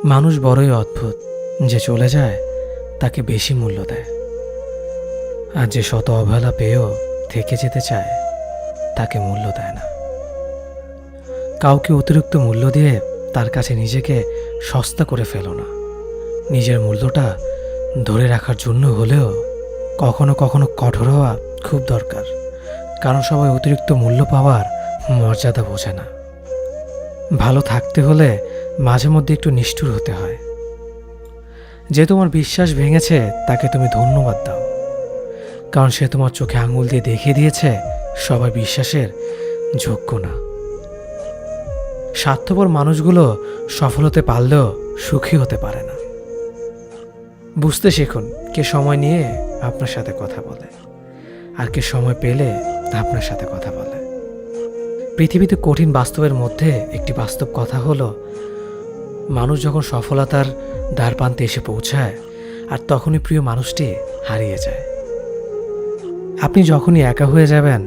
মানুষ বড়ই অদ্ভুত, যে চলে যায় তাকে বেশি মূল্য দেয়, আর যে শত অবহেলা পেয়েও থেকে যেতে চায় তাকে মূল্য দেয় না। কাউকে অতিরিক্ত মূল্য দিয়ে তার কাছে নিজেকে সস্তা করে ফেলো না। নিজের মূল্যটা ধরে রাখার জন্য হলেও কখনো কখনো কঠোর হওয়া খুব দরকার, কারণ সবাই অতিরিক্ত মূল্য পাওয়ার মর্যাদা বোঝে না। ভালো থাকতে হলে মাঝে মধ্যে একটু নিষ্ঠুর হতে হয়। যে তোমার বিশ্বাস ভেঙেছে তাকে তুমি ধন্যবাদ দাও, কারণ সে তোমার চোখে আঙুল দিয়ে দেখিয়ে দিয়েছে সবাই বিশ্বাসের যোগ্য না। স্বার্থপর মানুষগুলো সফল হতে পারলেও সুখী হতে পারে না। বুঝতে শিখুন কে সময় নিয়ে আপনার সাথে কথা বলে, আর কে সময় পেলে আপনার সাথে কথা বলে। পৃথিবীতে কঠিন বাস্তবের মধ্যে একটি বাস্তব কথা হলো, মানুষ যখন সফলতার দ্বারপ্রান্তে এসে পৌঁছায় আর তখনই প্রিয় মানুষটি হারিয়ে যায়। আপনি যখনই একা হয়ে যাবেন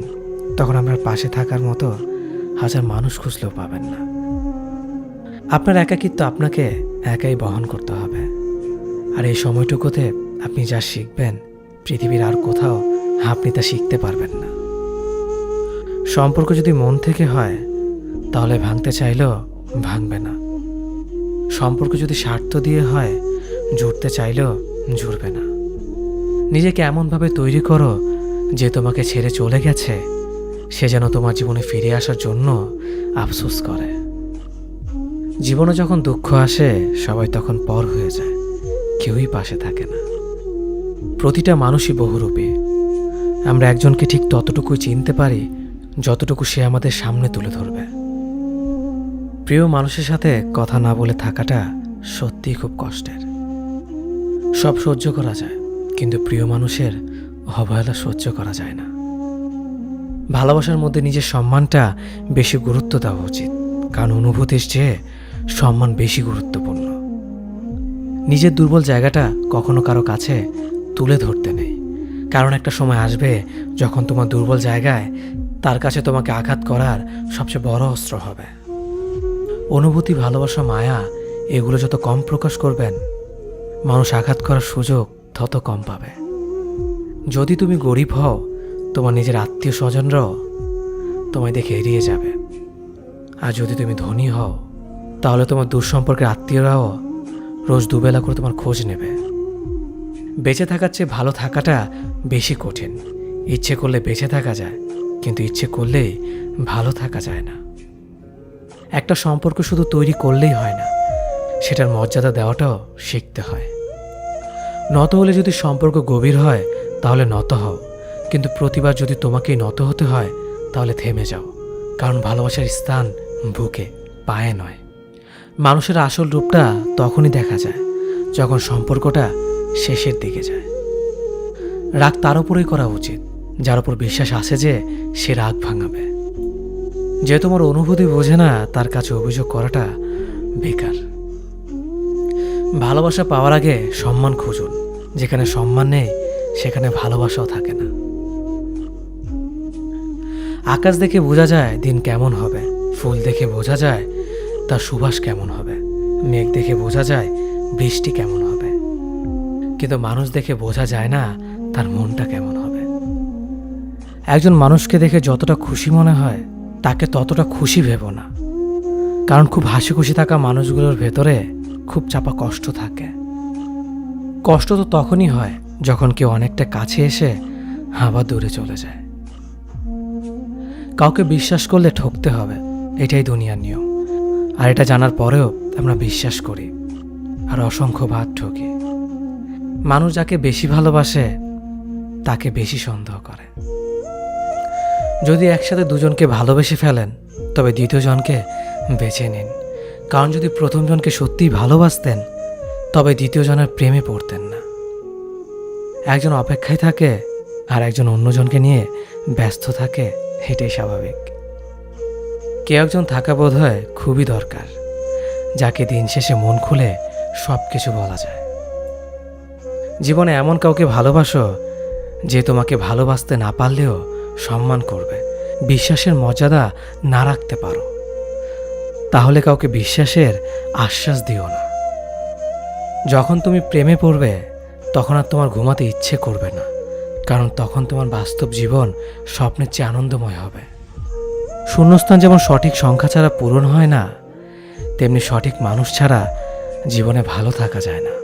তখন আপনার পাশে থাকার মতো হাজার মানুষ খুঁজলেও পাবেন না। আপনার একাকিত্ব আপনাকে একাই বহন করতে হবে, আর এই সময়টুকুতে আপনি যা শিখবেন পৃথিবীর আর কোথাও আপনি তা শিখতে পারবেন না। সম্পর্ক যদি মন থেকে হয় তাহলে ভাঙতে চাইলেও ভাঙবে না। সম্পর্ক যদি স্বার্থ দিয়ে হয় জুড়তে চাইলেও জুড়বে না। নিজেকে এমনভাবে তৈরি করো যে তোমাকে ছেড়ে চলে গেছে সে যেন তোমার জীবনে ফিরে আসার জন্য আফসোস করে। জীবনে যখন দুঃখ আসে সবাই তখন পর হয়ে যায়, কেউই পাশে থাকে না। প্রতিটা মানুষই বহুরূপী। আমরা একজনকে ঠিক ততটুকুই চিনতে পারি যতটুকু সে আমাদের সামনে তুলে ধরবে। প্রিয় মানুষের সাথে কথা না বলে থাকাটা সত্যিই খুব কষ্টের। সব সহ্য করা যায়, কিন্তু প্রিয় মানুষের অবহেলা সহ্য করা যায় না। ভালোবাসার মধ্যে নিজের সম্মানটা বেশি গুরুত্ব দেওয়া উচিত, কারণ অনুভূতির চেয়ে সম্মান বেশি গুরুত্বপূর্ণ। নিজের দুর্বল জায়গাটা কখনো কারো কাছে তুলে ধরতে নেই, কারণ একটা সময় আসবে যখন তোমার দুর্বল জায়গায় তার কাছে তোমাকে আঘাত করার সবচেয়ে বড় অস্ত্র হবে। অনুভূতি, ভালোবাসা, মায়া এগুলো যত কম প্রকাশ করবেন মানুষ আঘাত করার সুযোগ তত কম পাবে। যদি তুমি গরিব হও তোমার নিজের আত্মীয় স্বজনরাও তোমায় দেখে এড়িয়ে যাবে, আর যদি তুমি ধনী হও তাহলে তোমার দূর সম্পর্কের আত্মীয়রাও রোজ দুবেলা করে তোমার খোঁজ নেবে। বেঁচে থাকার চেয়ে ভালো থাকাটা বেশি কঠিন। ইচ্ছে করলে বেঁচে থাকা যায়, কিন্তু ইচ্ছে করলেই ভালো থাকা যায় না। একটা সম্পর্ক শুধু তৈরি করলেই হয় না, সেটার মর্যাদা দেওয়াটাও শিখতে হয়। নত হলে যদি সম্পর্ক গভীর হয় তাহলে নত হও, কিন্তু প্রতিবার যদি তোমাকেই নত হতে হয় তাহলে থেমে যাও, কারণ ভালোবাসার স্থান বুকে, পায়ে নয়। মানুষের আসল রূপটা তখনই দেখা যায় যখন সম্পর্কটা শেষের দিকে যায়। রাগ তার উপরেই করা উচিত যার উপর বিশ্বাস আছে যে সে রাগ ভাঙাবে। যে তোমার অনুভূতি বোঝে না তার কাছে অভিযোগ করাটা বেকার। ভালোবাসা পাওয়ার আগে সম্মান খুঁজুন, যেখানে সম্মান নেই সেখানে ভালোবাসাও থাকে না। আকাশ দেখে বোঝা যায় দিন কেমন হবে, ফুল দেখে বোঝা যায় তার সুবাস কেমন হবে, মেঘ দেখে বোঝা যায় বৃষ্টি কেমন হবে, কিন্তু মানুষ দেখে বোঝা যায় না তার মনটা কেমন হবে। একজন মানুষকে দেখে যতটা খুশি মনে হয় তাকে ততটা খুশি ভেবো না, কারণ খুব হাসি খুশি থাকা মানুষগুলোর ভেতরে খুব চাপা কষ্ট থাকে। কষ্ট তো তখনই হয় যখন কেউ অনেকটা কাছে এসে আবার দূরে চলে যায়। কাউকে বিশ্বাস করলে ঠকতে হবে, এটাই দুনিয়ার নিয়ম। আর এটা জানার পরেও আমরা বিশ্বাস করি আর অসংখ্য বার ঠকি। মানুষ যাকে বেশি ভালোবাসে তাকে বেশি সন্দেহ করে। যদি একসাথে দুজনকে ভালোবেসে ফেলেন তবে দ্বিতীয় জনকে বেছে নিন, কারণ যদি প্রথম জনকে সত্যিই ভালোবাসতেন তবে দ্বিতীয় জনের প্রেমে পড়তেন না। একজন অপেক্ষায় থাকে আর একজন অন্যজনকে নিয়ে ব্যস্ত থাকে, এটাই স্বাভাবিক। কেউ একজন থাকা বোধ হয় খুবই দরকার, যাকে দিন শেষে মন খুলে সব কিছু বলা যায়। জীবনে এমন কাউকে ভালোবাসো যে তোমাকে ভালোবাসতে না পারলেও সম্মান করবে, বিশ্বাসের মর্যাদা না রাখতে পারো তাহলে কাউকে বিশ্বাসের আশ্বাস দিও না, যখন তুমি প্রেমে পড়বে তখন আর তোমার ঘুমাতে ইচ্ছে করবে না, কারণ তখন তোমার বাস্তব জীবন স্বপ্নের চেয়ে আনন্দময় হবে। শূন্যস্থান যেমন সঠিক সংখ্যা ছাড়া পূরণ হয় না, তেমনি সঠিক মানুষ ছাড়া জীবনে ভালো থাকা যায় না।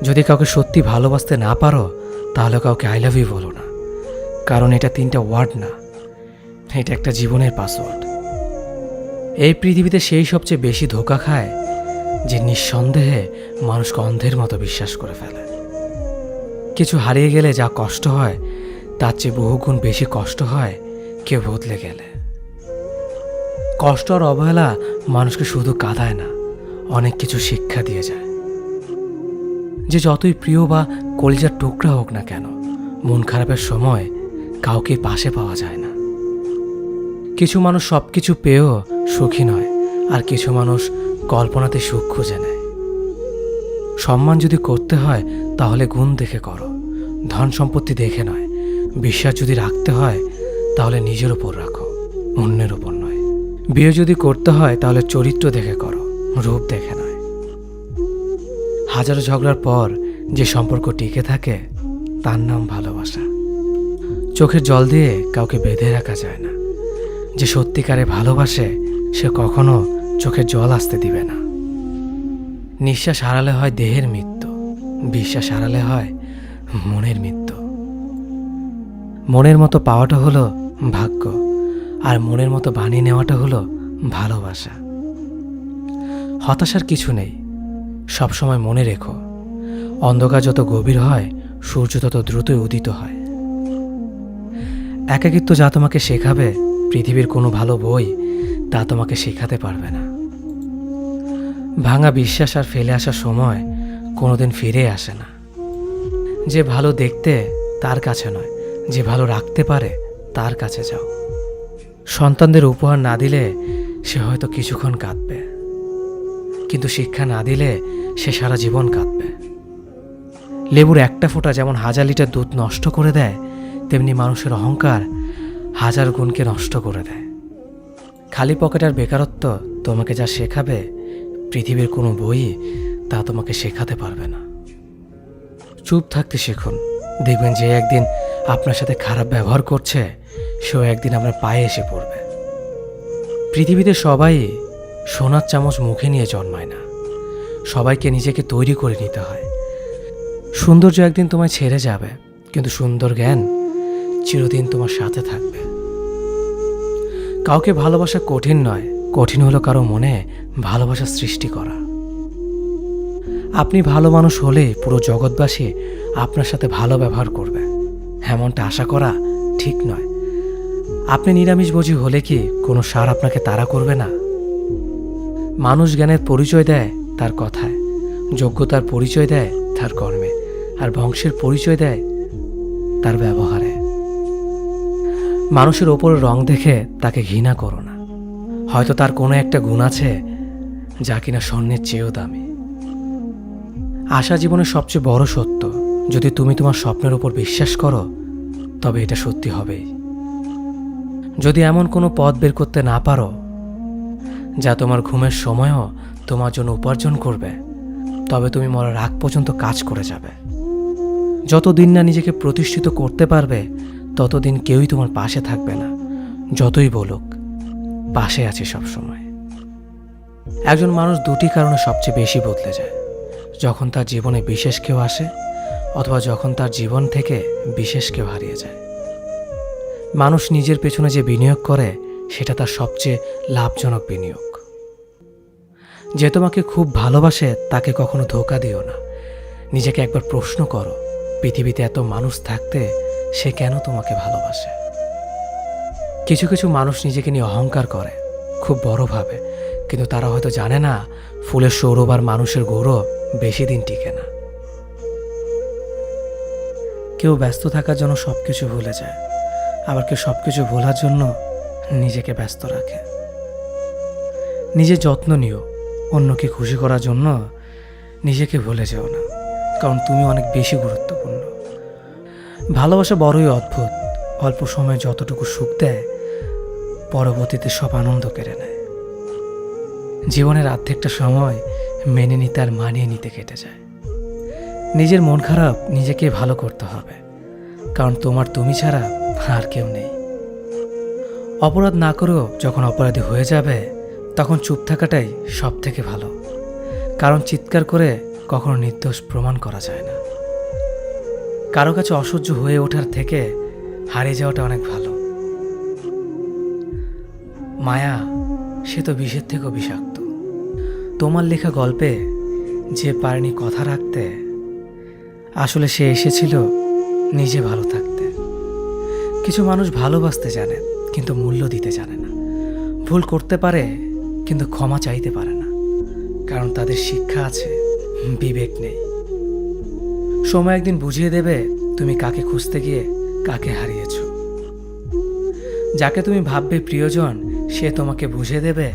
যদি কাউকে সত্যি ভালোবাসতে না পারো, তাহলে কাউকে আই লাভ ইউ বলো না, কারণ এটা 3টা ওয়ার্ড না, এটা একটা জীবনের পাসওয়ার্ড। এই পৃথিবীতে সেই সবচেয়ে বেশি ধোঁকা খায় যে নিঃসন্দেহে মানুষকে অন্ধের মতো বিশ্বাস করে ফেলে। কিছু হারিয়ে গেলে যা কষ্ট হয় তার চেয়ে বহুগুণ বেশি কষ্ট হয় কেউ বদলে গেলে। কষ্ট আর অবহেলা মানুষকে শুধু কাঁদায় না, অনেক কিছু শিক্ষা দিয়ে যায়। যে যতই প্রিয় বা কলিজার টুকরা হোক না কেন, মন খারাপের সময় কাউকে পাশে পাওয়া যায় না। কিছু মানুষ সব কিছু পেয়েও সুখী নয়, আর কিছু মানুষ কল্পনাতে সুখ খুঁজে নেয়। সম্মান যদি করতে হয় তাহলে গুণ দেখে করো, ধন সম্পত্তি দেখে নয়। বিশ্বাস যদি রাখতে হয় তাহলে নিজের উপর রাখো, অন্যের উপর নয়। বিয়ে যদি করতে হয় তাহলে চরিত্র দেখে করো, রূপ দেখে নয়। হাজারো ঝগড়ার পর যে সম্পর্ক টিকে থাকে তার নাম ভালোবাসা। চোখের জল দিয়ে কাউকে বেঁধে রাখা যায় না। যে সত্যিকারে ভালোবাসে সে কখনো চোখের জল আসতে দিবে না। নিঃশ্বাস হারালে হয় দেহের মৃত্যু, বিশ্বাস হারালে হয় মনের মৃত্যু। মনের মতো পাওয়াটা হলো ভাগ্য, আর মনের মতো বানিয়ে নেওয়াটা হলো ভালোবাসা। হতাশার কিছু নেই, সবসময় মনে রেখো, অন্ধকার যত গভীর হয় সূর্য তত দ্রুতই উদিত হয়। একাকিত্ব যা তোমাকে শেখাবে পৃথিবীর কোনো ভালো বই তা তোমাকে শেখাতে পারবে না। ভাঙা বিশ্বাস আর ফেলে আসার সময় কোনোদিন ফিরে আসে না। যে ভালো দেখতে তার কাছে নয়, যে ভালো রাখতে পারে তার কাছে যাও। সন্তানদের উপহার না দিলে সে হয়তো কিছুক্ষণ কাঁদবে, কিন্তু শিক্ষা না দিলে সে সারা জীবন কাঁদবে। লেবুর একটা ফোঁটা যেমন 1000 লিটার দুধ নষ্ট করে দেয়, তেমনি মানুষের অহংকার 1000 গুণকে নষ্ট করে দেয়। খালি পকেট আর বেকারত্ব তোমাকে যা শেখাবে পৃথিবীর কোনো বই তা তোমাকে শেখাতে পারবে না। চুপ থাকতে শিখুন, দেখবেন যে একদিন আপনার সাথে খারাপ ব্যবহার করছে সেও একদিন আপনার পায়ে এসে পড়বে। পৃথিবীতে সবাই সোনার চামচ মুখে নিয়ে জন্মায় না, সবাইকে নিজেকে তৈরি করে নিতে হয়। সৌন্দর্য একদিন তোমায় ছেড়ে যাবে, কিন্তু সুন্দর জ্ঞান চিরদিন তোমার সাথে থাকবে। কাউকে ভালোবাসা কঠিন নয়, কঠিন হলো কারো মনে ভালোবাসা সৃষ্টি করা। আপনি ভালো মানুষ হলে পুরো জগৎবাসী আপনার সাথে ভালো ব্যবহার করবে, এমনটা আশা করা ঠিক নয়। আপনি নিরামিষভোজী হলে কি কোনো সার আপনাকে তাড়া করবে না? মানুষ জ্ঞানের পরিচয় দেয় তার কথায়, যোগ্যতার পরিচয় দেয় তার কর্মে, আর বংশের পরিচয় দেয় তার ব্যবহারে। মানুষের ওপরের রং দেখে তাকে ঘৃণা করো না, হয়তো তার কোনো একটা গুণ আছে যা কিনা স্বর্ণের চেয়েও দামি। আশা জীবনের সবচেয়ে বড় সত্য। যদি তুমি তোমার স্বপ্নের উপর বিশ্বাস করো তবে এটা সত্যি হবেই। যদি এমন কোনো পথ বের করতে না পারো যা তোমার ঘুমের সময়ও তোমার জন্য উপার্জন করবে, তবে তুমি মরার আগ পর্যন্ত কাজ করে যাবে। যতদিন না নিজেকে প্রতিষ্ঠিত করতে পারবে ততদিন কেউই তোমার পাশে থাকবে না, যতই বলুক পাশে আছে সবসময়। একজন মানুষ দুটি কারণে সবচেয়ে বেশি বদলে যায়: যখন তার জীবনে বিশেষ কেউ আসে, অথবা যখন তার জীবন থেকে বিশেষ কেউ হারিয়ে যায়। মানুষ নিজের পেছনে যে বিনিয়োগ করে সেটা তার সবচেয়ে লাভজনক বিনিয়োগ। যে তোমাকে খুব ভালোবাসে তাকে কখনো ধোঁকা দিও না। নিজেকে একবার প্রশ্ন করো, পৃথিবীতে এত মানুষ থাকতে সে কেন তোমাকে ভালোবাসে? কিছু কিছু মানুষ নিজেকে নিয়ে অহংকার করে, খুব বড় ভাবে, কিন্তু তারা হয়তো জানে না ফুলের সৌরভ আর মানুষের গৌরব বেশি দিন টিকে না। কেউ ব্যস্ত থাকার জন্য সবকিছু ভুলে যায়, আবার কেউ সবকিছু ভোলার জন্য নিজেকে ব্যস্ত রাখে। নিজের যত্ন নিও, অন্যকে খুশি করার জন্য নিজেকে ভুলে যেও না, কারণ তুমি অনেক বেশি গুরুত্বপূর্ণ। ভালোবাসা বড়ই অদ্ভুত, অল্প সময়ে যতটুকু সুখ দেয় পরবর্তীতে সব আনন্দ কেড়ে নেয়। জীবনের অর্ধেকটা সময় মেনে নিতে আর মানিয়ে নিতে কেটে যায়। নিজের মন খারাপ নিজেকে ভালো করতে হবে, কারণ তোমার তুমি ছাড়া আর কেউ নেই। অপরাধ না করেও যখন অপরাধী হয়ে যাবে, তখন চুপ থাকাটাই সব থেকে ভালো, কারণ চিৎকার করে কখনো নির্দোষ প্রমাণ করা যায় না। কারো কাছে অসহ্য হয়ে ওঠার থেকে হারিয়ে যাওয়াটা অনেক ভালো। মায়া সে তো বিষের থেকেও বিষাক্ত। তোমার লেখা গল্পে যে পারেনি কথা রাখতে, আসলে সে এসেছিল নিজে ভালো থাকতে। কিছু মানুষ ভালোবাসতে জানে কিন্তু মূল্য দিতে জানে না। ভুল করতে পারে কিন্তু ক্ষমা চাইতে পারে না, কারণ তাদের শিক্ষা আছে, বিবেক নেই। সময় একদিন বুঝিয়ে দেবে তুমি কাকে খুঁজতে গিয়ে কাকে হারিয়েছ। যাকে তুমি ভাববে প্রিয়জন, সে তোমাকে বুঝিয়ে দেবে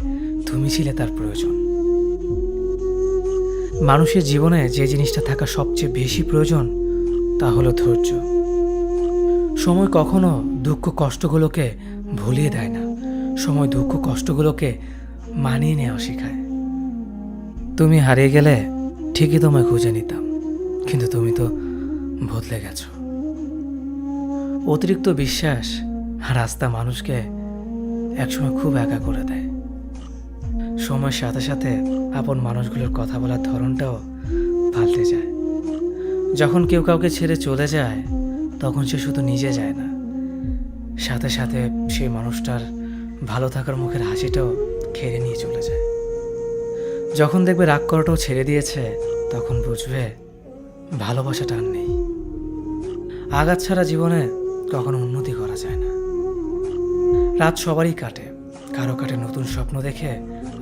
তুমি ছিলে তার প্রয়োজন। মানুষের জীবনে যে জিনিসটা থাকা সবচেয়ে বেশি প্রয়োজন তা হলো ধৈর্য। সময় কখনো দুঃখ কষ্টগুলোকে ভুলিয়ে দেয় না, সময় দুঃখ কষ্টগুলোকে মানিয়ে নেওয়া শেখায়। তুমি হারিয়ে গেলে ঠিকই তোমায় খুঁজে নিতাম, কিন্তু তুমি তো বদলে গেছো। অতিরিক্ত বিশ্বাস রাস্তা মানুষকে একসময় খুব একা করে দেয়। সময়ের সাথে সাথে আপন মানুষগুলোর কথা বলার ধরনটাও পাল্টে যায়। যখন কেউ কাউকে ছেড়ে চলে যায়, তখন সে শুধু নিজে যায় না, সাথে সাথে সেই মানুষটার ভালো থাকার মুখের হাসিটাও খেয়ে নিয়ে চলে যায়। যখন দেখবে রাগ করাটাও ছেড়ে দিয়েছে, তখন বুঝবে ভালোবাসাটা আর নেই। আঘাত ছাড়া জীবনে কখনো উন্নতি করা যায় না। রাত সবারই কাটে, কারো কাটে নতুন স্বপ্ন দেখে,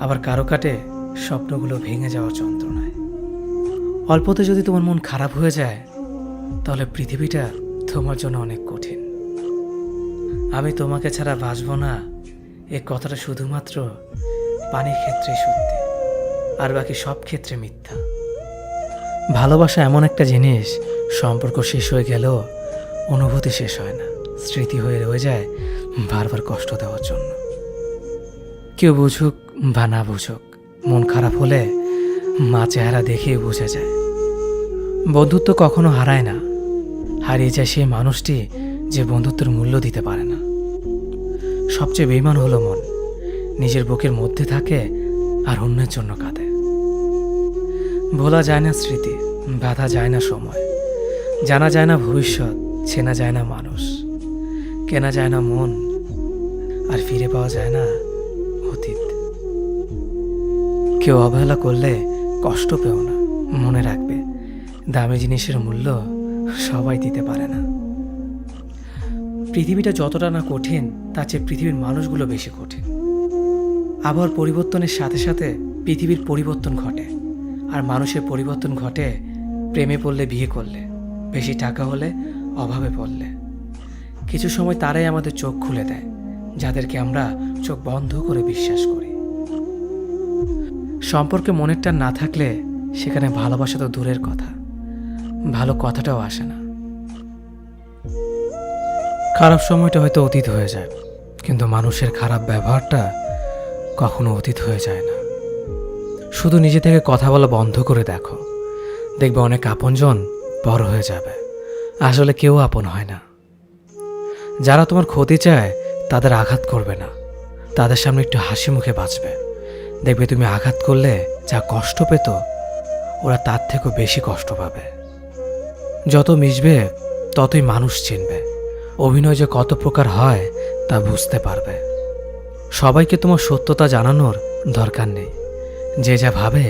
আবার কারো কাটে স্বপ্নগুলো ভেঙে যাওয়ার যন্ত্রণায়। অল্পতে যদি তোমার মন খারাপ হয়ে যায়, তাহলে পৃথিবীটা তোমার জন্য অনেক কঠিন। আমি তোমাকে ছাড়া বাঁচব না, এ কথাটা শুধুমাত্র পানির ক্ষেত্রে সত্যি, আর বাকি সব ক্ষেত্রে মিথ্যা। ভালোবাসা এমন একটা জিনিস, সম্পর্ক শেষ হয়ে গেলেও অনুভূতি শেষ হয় না, স্মৃতি হয়ে রয়ে যায় বারবার কষ্ট দেওয়ার জন্য। কেউ বুঝুক বা না বুঝুক, মন খারাপ হলে মা চেহারা দেখেই বোঝা যায়। বন্ধুত্ব কখনো হারায় না, হারিয়ে যায় সেই মানুষটি যে বন্ধুত্বের মূল্য দিতে পারে না। সবচেয়ে বেইমান হলো মন, নিজের বুকের মধ্যে থাকে আর অন্যের জন্য কাঁদে। ভোলা যায় না স্মৃতি, বাধা যায় না সময়, জানা যায় না ভবিষ্যৎ, চেনা যায় না মানুষ, কেনা যায় না মন, আর ফিরে পাওয়া যায় না অতীত। কেউ অবহেলা করলে কষ্ট পেও না, মনে রাখবে দামি জিনিসের মূল্য সবাই দিতে পারে না। পৃথিবীটা যতটা না কঠিন, তার চেয়ে পৃথিবীর মানুষগুলো বেশি কঠিন। আবহাওয়ার পরিবর্তনের সাথে সাথে পৃথিবীর পরিবর্তন ঘটে, আর মানুষের পরিবর্তন ঘটে প্রেমে পড়লে, বিয়ে করলে, বেশি টাকা হলে, অভাবে পড়লে। কিছু সময় তারাই আমাদের চোখ খুলে দেয়, যাদেরকে আমরা চোখ বন্ধ করে বিশ্বাস করি। সম্পর্কে মনের টান না থাকলে সেখানে ভালোবাসা তো দূরের কথা, ভালো কথাটাও আসে না। খারাপ সময়টা হয়তো অতীত হয়ে যায়, কিন্তু মানুষের খারাপ ব্যবহারটা কখনো অতীত হয়ে যায় না। শুধু নিজে থেকে কথা বলা বন্ধ করে দেখো, দেখবে অনেক আপনজন বড় হয়ে যাবে। আসলে কেউ আপন হয় না। যারা তোমার ক্ষতি চায় তাদের আঘাত করবে না, তাদের সামনে একটু হাসি মুখে বাঁচবে। দেখবে তুমি আঘাত করলে যা কষ্ট পেত, ওরা তার থেকেও বেশি কষ্ট পাবে। যত মিশবে ততই মানুষ চিনবে, অভিনয় যে কত প্রকার হয় তা বুঝতে পারবে। সবাইকে তোমার সত্যতা জানানোর দরকার নেই, যে যা ভাবে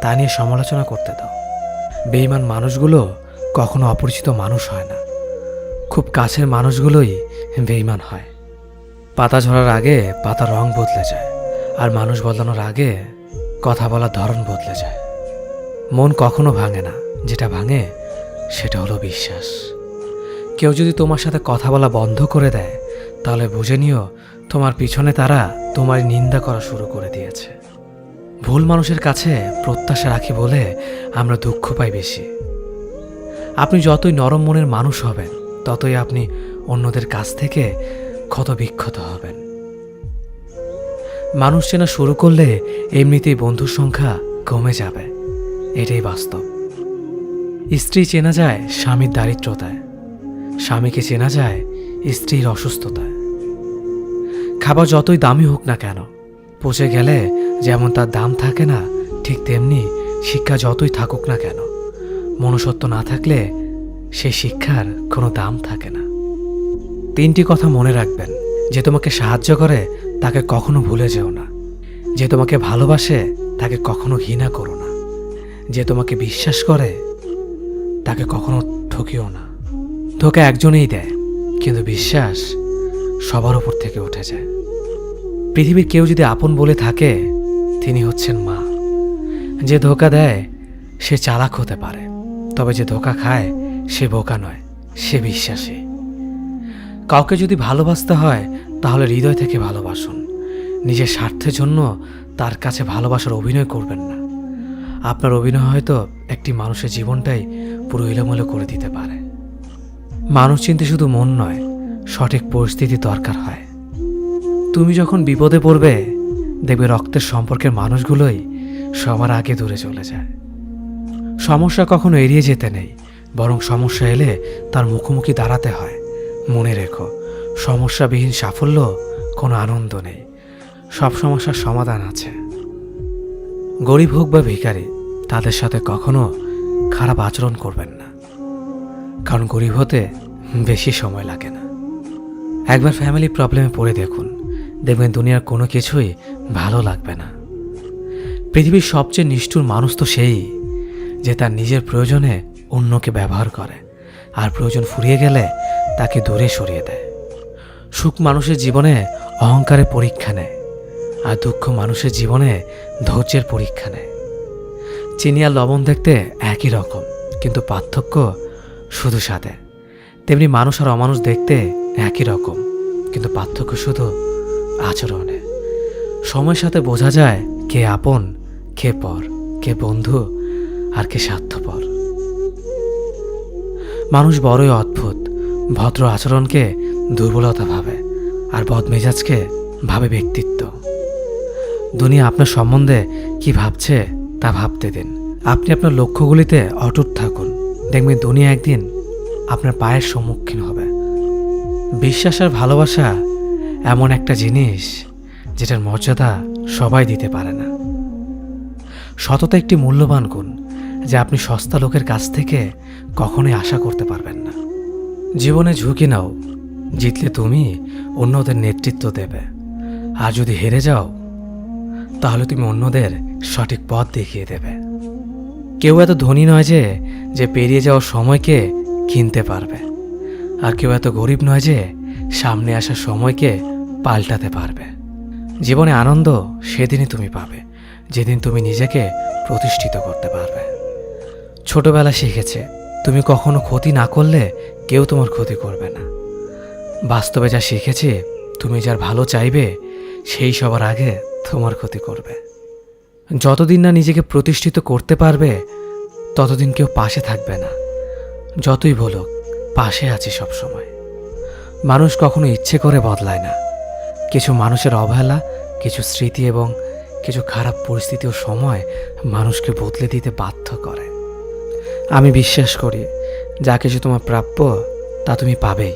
তা নিয়ে সমালোচনা করতে দাও। বেঈমান মানুষগুলো কখনো অপরিচিত মানুষ হয় না, খুব কাছের মানুষগুলোই বেঈমান হয়। পাতা ঝরার আগে পাতার রং বদলে যায়, আর মানুষ বদলানোর আগে কথা বলার ধরন বদলে যায়। মন কখনো ভাঙে না, যেটা ভাঙে সেটা হলো বিশ্বাস। কেউ যদি তোমার সাথে কথা বলা বন্ধ করে দেয়, তাহলে বুঝে নিও তোমার পিছনে তারা তোমার নিন্দা করা শুরু করে দিয়েছে। ভুল মানুষের কাছে প্রত্যাশা রাখি বলে আমরা দুঃখ পাই বেশি। আপনি যতই নরম মনের মানুষ হবেন, ততই আপনি অন্যদের কাছ থেকে ক্ষত বিক্ষত হবেন। মানুষ চেনা শুরু করলে এমনিতেই বন্ধুর সংখ্যা কমে যাবে, এটাই বাস্তব। স্ত্রী চেনা যায় স্বামীর দারিদ্রতায়, স্বামীকে চেনা যায় স্ত্রীর অসুস্থতায়। খাবার যতই দামি হোক না কেন, পচে গেলে যেমন তার দাম থাকে না, ঠিক তেমনি শিক্ষা যতই থাকুক না কেন, মনুষ্যত্ব না থাকলে সেই শিক্ষার কোনো দাম থাকে না। 3টি কথা মনে রাখবেন। যে তোমাকে সাহায্য করে তাকে কখনো ভুলে যেও না। যে তোমাকে ভালোবাসে তাকে কখনো ঘৃণা করো না। যে তোমাকে বিশ্বাস করে তাকে কখনো ঠকিও না। ধোঁকা একজনেই দেয়, কিন্তু বিশ্বাস সবার উপর থেকে উঠে যায়। পৃথিবীর কেউ যদি আপন বলে থাকে, তিনি হচ্ছেন মা। যে ধোঁকা দেয় সে চালাক হতে পারে, তবে যে ধোঁকা খায় সে বোকা নয়, সে বিশ্বাসী। কাউকে যদি ভালোবাসতে হয় তাহলে হৃদয় থেকে ভালোবাসুন। নিজের স্বার্থের জন্য তার কাছে ভালোবাসার অভিনয় করবেন না। আপনার অভিনয় হয়তো একটি মানুষের জীবনটাই পুরো এলোমেলো করে দিতে পারে। মানুষ চিনতে শুধু মন নয়, সঠিক পরিস্থিতি দরকার হয়। তুমি যখন বিপদে পড়বে, দেখবে রক্তের সম্পর্কের মানুষগুলোই সবার আগে দূরে চলে যায়। সমস্যা কখনো এড়িয়ে যেতে নেই, বরং সমস্যা এলে তার মুখোমুখি দাঁড়াতে হয়। মনে রেখো, সমস্যাবিহীন সাফল্য কোনো আনন্দ নেই। সব সমস্যার সমাধান আছে। গরিব হোক বা ভিখারি, তাদের সাথে কখনো খারাপ আচরণ করবেন না, কারণ গরিব হতে বেশি সময় লাগে না। একবার ফ্যামিলি প্রবলেমে পড়ে দেখুন, দেখবেন দুনিয়ার কোনো কিছুই ভালো লাগবে না। পৃথিবীর সবচেয়ে নিষ্ঠুর মানুষ তো সেই, যে তার নিজের প্রয়োজনে অন্যকে ব্যবহার করে, আর প্রয়োজন ফুরিয়ে গেলে তাকে দূরে সরিয়ে দেয়। সুখ মানুষের জীবনে অহংকারের পরীক্ষা নেয়, আর দুঃখ মানুষের জীবনে ধৈর্যের পরীক্ষা নেয়। চিনি আর লবণ দেখতে একই রকম, কিন্তু পার্থক্য শুধু স্বাদে। তেমনি মানুষ আর অমানুষ দেখতে একই রকম, কিন্তু পার্থক্য শুধু আচরণে। সময়ের সাথে বোঝা যায় কে আপন, কে পর, কে বন্ধু আর কে স্বার্থপর। মানুষ বড়ই অদ্ভুত। ভদ্র আচরণকে দুর্বলতা ভাবে, আর বদমেজাজকে ভাবে ব্যক্তিত্ব। দুনিয়া আপনার সম্বন্ধে কি ভাবছে তা ভাবতে দিন। আপনি আপনার লক্ষ্যগুলিতে অটুট থাকুন, দেখবেন দুনিয়া একদিন আপনার পায়ের সম্মুখীন হবে। বিশ্বাস আর ভালোবাসা এমন একটা জিনিস যেটার মর্যাদা সবাই দিতে পারে না। সততা একটি মূল্যবান গুণ, যা আপনি সস্তা লোকের কাছ থেকে কখনোই আশা করতে পারবেন না। জীবনে ঝুঁকি নাও। জিতলে তুমি অন্যদের নেতৃত্ব দেবে, আর যদি হেরে যাও তাহলে তুমি অন্যদের সঠিক পথ দেখিয়ে দেবে। কেউ এত ধনী নয় যে পেরিয়ে যাওয়ার সময়কে কিনতে পারবে, আর কেউ এত গরিব নয় যে সামনে আসা সময়কে পাল্টাতে পারবে। জীবনে আনন্দ সেদিনই তুমি পাবে, যেদিন তুমি নিজেকে প্রতিষ্ঠিত করতে পারবে। ছোটবেলা শিখেছে, তুমি কখনো ক্ষতি না করলে কেউ তোমার ক্ষতি করবে না। বাস্তবে যা শিখেছে, তুমি যার ভালো চাইবে সেই সবার আগে তোমার ক্ষতি করবে। যতদিন না নিজেকে প্রতিষ্ঠিত করতে পারবে, ততদিন কেউ পাশে থাকবে না। যতই বলুক, পাশে আছি সবসময়। মানুষ কখনো ইচ্ছে করে বদলায় না। কিছু মানুষের অবহেলা, কিছু স্মৃতি এবং কিছু খারাপ পরিস্থিতি ও সময় মানুষকে বদলে দিতে বাধ্য করে। আমি বিশ্বাস করি, যা কিছু তোমার প্রাপ্য তা তুমি পাবেই।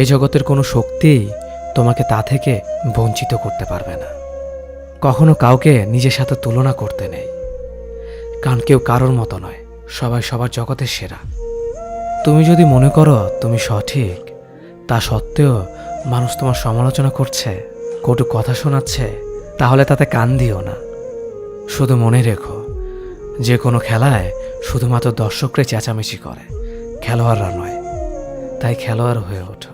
এই জগতের কোনো শক্তিই তোমাকে তা থেকে বঞ্চিত করতে পারবে না। কখনো কাউকে নিজের সাথে তুলনা করতে নেই, কারণ কেউ কারোর মতো নয়, সবাই সবার জগতের সেরা। তুমি যদি মনে করো তুমি সঠিক, তা সত্ত্বেও মানুষ তোমার সমালোচনা করছে, কটু কথা শোনাচ্ছে, তাহলে তাতে কান দিও না। শুধু মনে রেখো, যে কোনো খেলায় শুধুমাত্র দর্শকরাই চেঁচামেচি করে, খেলোয়াড়রা নয়। তাই খেলোয়াড় হয়ে ওঠো।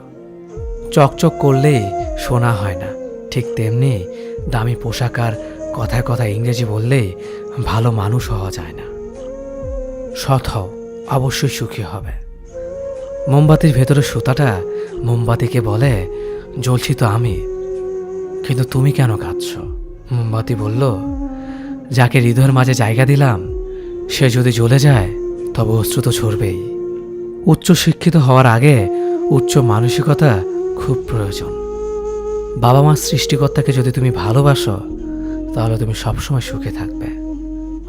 চকচক করলেই শোনা হয় না, ঠিক তেমনি দামি পোশাক আর কথায় কথায় ইংরেজি বললেই ভালো মানুষ হওয়া যায় না। সৎ হও, অবশ্যই সুখী হবে। মোমবাতির ভেতরে সুতাটা মোমবাতিকে বলে, জ্বলছি তো আমি, কিন্তু তুমি কেন কাঁদছ? মোমবাতি বলল, যাকে হৃদয়ের মাঝে জায়গা দিলাম সে যদি জ্বলে যায় তবে অশ্রু তো ঝরবেই। উচ্চ শিক্ষিত হওয়ার আগে উচ্চ মানসিকতা খুব প্রয়োজন। বাবা মার সৃষ্টিকর্তাকে যদি তুমি ভালোবাসো, তাহলে তুমি সবসময় সুখে থাকবে।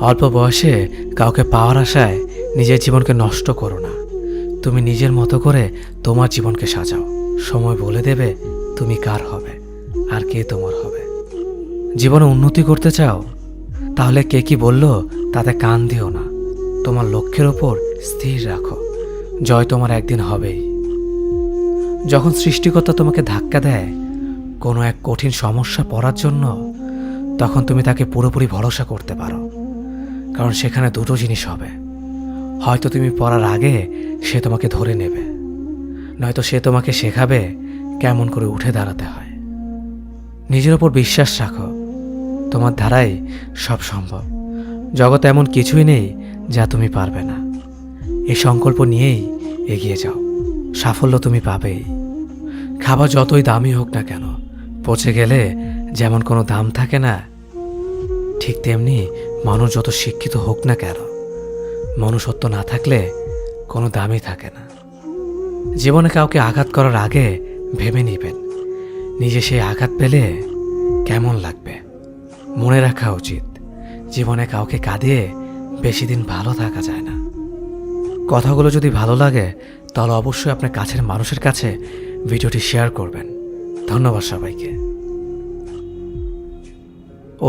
অল্প বয়সে কাউকে পাওয়ার আশায় নিজের জীবনকে নষ্ট করো না। তুমি নিজের মতো করে তোমার জীবনকে সাজাও। সময় বলে দেবে তুমি কার হবে আর কে তোমার হবে। জীবনে উন্নতি করতে চাও? তাহলে কে কি বলল তাতে কান দিও না। তোমার লক্ষ্যের ওপর স্থির রাখো। জয় তোমার একদিন হবেই। যখন সৃষ্টিকর্তা তোমাকে ধাক্কা দেয় কোনো এক কঠিন সমস্যা পড়ার জন্য, তখন তুমি তাকে পুরোপুরি ভরসা করতে পারো। কারণ সেখানে দুটো জিনিস হবে, হয়তো তুমি পড়ার আগে সে তোমাকে ধরে নেবে, নয়তো সে তোমাকে শেখাবে কেমন করে উঠে দাঁড়াতে হয়। নিজের ওপর বিশ্বাস রাখো, তোমার দ্বারাই সব সম্ভব। জগতে এমন কিছুই নেই যা তুমি পারবে না। এই সংকল্প নিয়েই এগিয়ে যাও, সাফল্য তুমি পাবেই। খাবার যতই দামি হোক না কেন, পচে গেলে যেমন কোনো দাম থাকে না, ঠিক তেমনি মানুষ যত শিক্ষিত হোক না কেন, মনুষ্যত্ব না থাকলে কোনো দামই থাকে না। জীবনে কাউকে আঘাত করার আগে ভেবে নিবেন নিজে সেই আঘাত পেলে কেমন লাগবে। মনে রাখা উচিত, জীবনে কাউকে কাঁদিয়ে বেশি দিন ভালো থাকা যায় না। কথাগুলো যদি ভালো লাগে তাহলে অবশ্যই আপনার কাছের মানুষের কাছে ভিডিওটি শেয়ার করবেন। ধন্যবাদ সবাইকে।